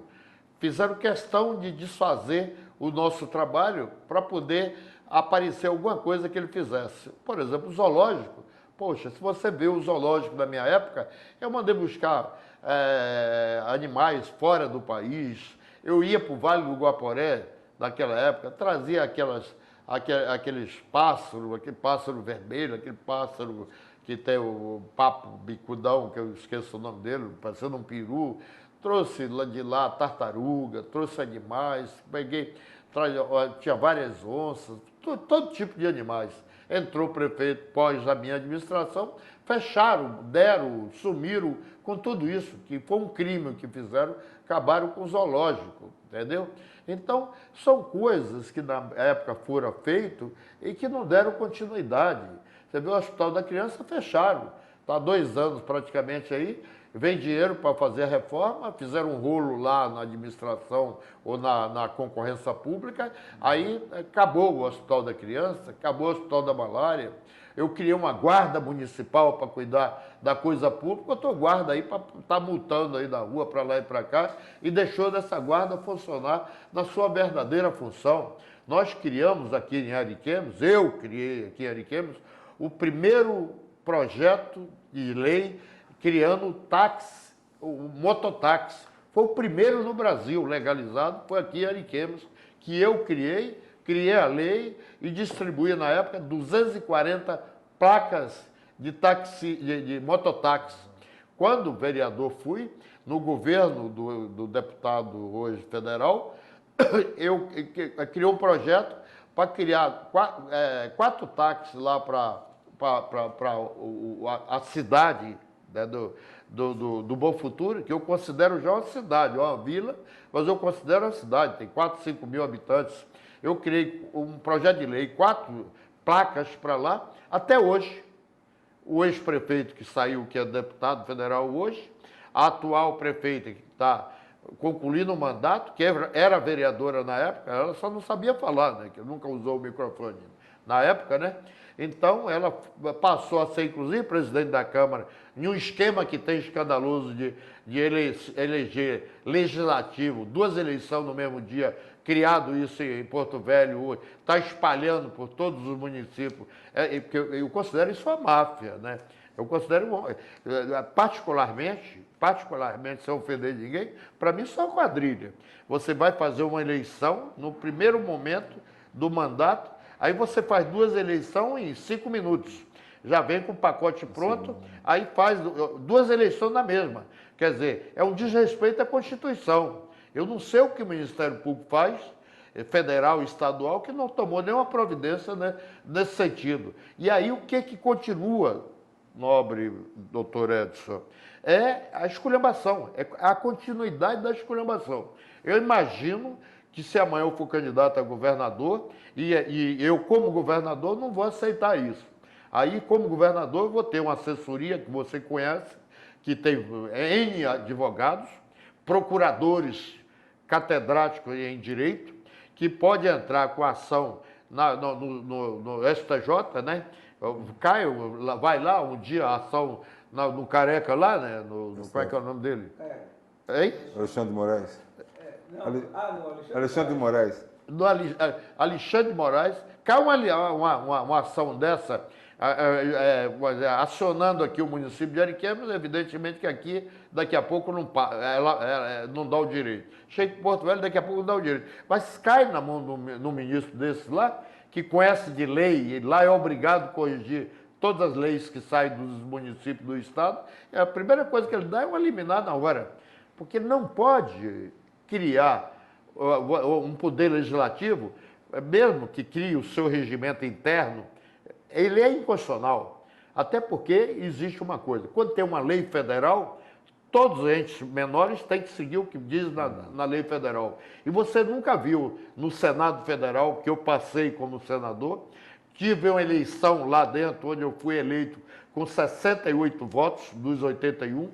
fizeram questão de desfazer o nosso trabalho para poder aparecer alguma coisa que ele fizesse. Por exemplo, o zoológico. Poxa, se você vê o zoológico da minha época, eu mandei buscar animais fora do país. Eu ia para o Vale do Guaporé, naquela época, trazia aqueles pássaros, aquele pássaro vermelho, aquele pássaro que tem o papo bicudão, que eu esqueço o nome dele, parecendo um peru. Trouxe de lá tartaruga, trouxe animais, tinha várias onças, todo tipo de animais. Entrou o prefeito pós a minha administração, fecharam, sumiram com tudo isso, que foi um crime que fizeram, acabaram com o zoológico, entendeu? Então, são coisas que na época foram feitas e que não deram continuidade. Você vê o Hospital da Criança, fecharam, está há 2 anos praticamente aí, vem dinheiro para fazer a reforma, fizeram um rolo lá na administração ou na concorrência pública, aí acabou o Hospital da Criança, acabou o Hospital da Malária. Eu criei uma guarda municipal para cuidar da coisa pública, eu estou guarda aí para estar multando aí na rua, para lá e para cá, e deixou dessa guarda funcionar na sua verdadeira função. Nós criamos aqui em Ariquemes, eu criei aqui em Ariquemes, o primeiro projeto de lei criando o táxi, o mototáxi. Foi o primeiro no Brasil legalizado, foi aqui em Ariquemes, que eu criei a lei e distribuí na época 240 placas de táxi, de mototáxi. Quando vereador fui, no governo do deputado hoje federal, eu criei um projeto para criar quatro táxis lá para a cidade, né, do Bom Futuro, que eu considero já uma cidade, uma vila, mas eu considero uma cidade, tem 4, 5 mil habitantes. Eu criei um projeto de lei, 4 placas para lá, até hoje. O ex-prefeito que saiu, que é deputado federal hoje, a atual prefeita que está concluindo o mandato, que era vereadora na época, ela só não sabia falar, né, que nunca usou o microfone na época, né? Então, ela passou a ser, inclusive, presidente da Câmara, em um esquema que tem escandaloso de eleger legislativo, 2 eleições no mesmo dia, criado isso em Porto Velho, está espalhando por todos os municípios. Eu considero isso uma máfia, né? Eu considero, particularmente, sem ofender ninguém, para mim isso é uma quadrilha. Você vai fazer uma eleição no primeiro momento do mandato, aí você faz 2 eleições em 5 minutos. Já vem com o pacote pronto, aí faz 2 eleições na mesma. Quer dizer, é um desrespeito à Constituição. Eu não sei o que o Ministério Público faz, federal e estadual, que não tomou nenhuma providência, né, nesse sentido. E aí o que continua, nobre doutor Edson? É a esculhambação, é a continuidade da esculhambação. Eu imagino que se amanhã eu for candidato a governador, e eu como governador não vou aceitar isso. Aí, como governador, eu vou ter uma assessoria que você conhece, que tem N advogados, procuradores catedráticos em direito, que pode entrar com ação no STJ, né? Caio, vai lá um dia, a ação no Careca lá, né? Qual é que é o nome dele? Hein? Alexandre de Moraes. Alexandre de Moraes. Do Alexandre de Moraes, cai uma ação dessa, acionando aqui o município de Ariquemes, evidentemente que aqui, daqui a pouco, não dá o direito. Chega em Porto Velho, daqui a pouco não dá o direito. Mas cai na mão do ministro desse lá, que conhece de lei, e lá é obrigado a corrigir todas as leis que saem dos municípios do estado, a primeira coisa que ele dá é uma liminar na hora. Porque não pode criar um poder legislativo, mesmo que crie o seu regimento interno, ele é inconstitucional. Até porque existe uma coisa, quando tem uma lei federal, todos os entes menores têm que seguir o que diz na lei federal. E você nunca viu no Senado Federal, que eu passei como senador, tive uma eleição lá dentro, onde eu fui eleito com 68 votos dos 81,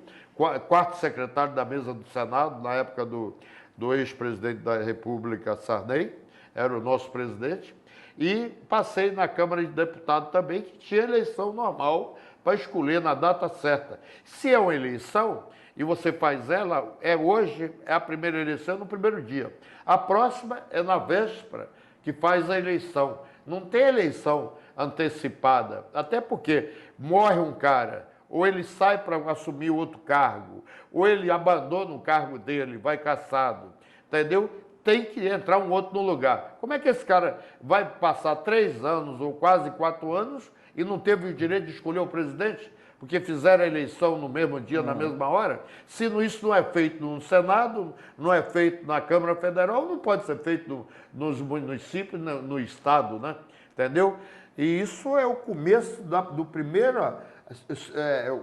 quarto secretário da mesa do Senado, na época do ex-presidente da República, Sarney, era o nosso presidente, e passei na Câmara de Deputados também, que tinha eleição normal para escolher na data certa. Se é uma eleição, e você faz ela, hoje, é a primeira eleição no primeiro dia. A próxima é na véspera, que faz a eleição. Não tem eleição antecipada, até porque morre um cara, ou ele sai para assumir outro cargo, ou ele abandona o cargo dele, vai cassado, entendeu? Tem que entrar um outro no lugar. Como é que esse cara vai passar 3 anos ou quase 4 anos e não teve o direito de escolher o presidente? Porque fizeram a eleição no mesmo dia, na mesma hora? Se isso não é feito no Senado, não é feito na Câmara Federal, não pode ser feito nos municípios, no Estado, né? Entendeu? E isso é o começo do primeiro,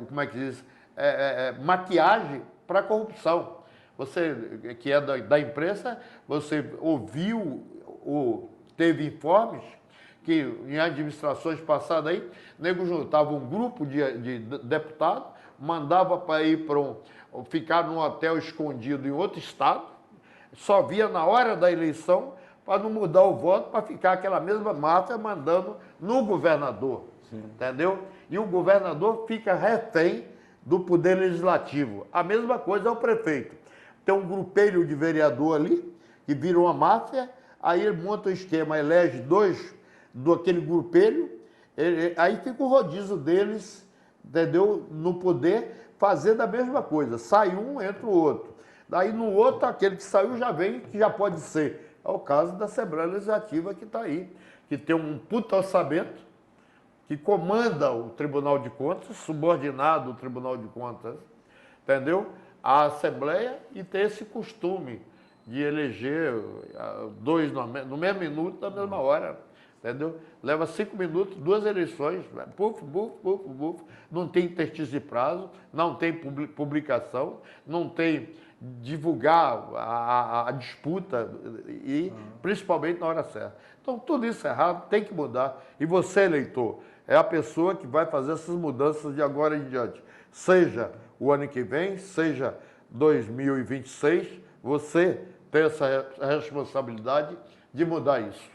como é que diz, maquiagem para a corrupção. Você, que é da imprensa, você ouviu ou teve informes que em administrações passadas aí, nego juntava um grupo de deputados, mandava para ir ficar num hotel escondido em outro estado, só via na hora da eleição para não mudar o voto, para ficar aquela mesma máfia mandando no governador, entendeu? E o governador fica refém do poder legislativo. A mesma coisa é o prefeito. Tem um grupelho de vereador ali, que vira uma máfia, aí ele monta um esquema, elege 2 daquele grupelho, aí fica o rodízio deles entendeu? No poder, fazer da mesma coisa. Sai um, entra o outro. Daí no outro, aquele que saiu já vem, que já pode ser. É o caso da Assembleia Legislativa que está aí, que tem um puta orçamento, que comanda o Tribunal de Contas, subordinado ao Tribunal de Contas, entendeu? A Assembleia, e tem esse costume de eleger dois no mesmo minuto, na mesma hora, entendeu? Leva 5 minutos, 2 eleições, puf, puf, puf, puf, não tem interstício de prazo, não tem publicação, não tem divulgar a disputa e principalmente na hora certa. Então, tudo isso é errado, tem que mudar. E você, eleitor, é a pessoa que vai fazer essas mudanças de agora em diante. Seja o ano que vem, seja 2026, você tem essa responsabilidade de mudar isso.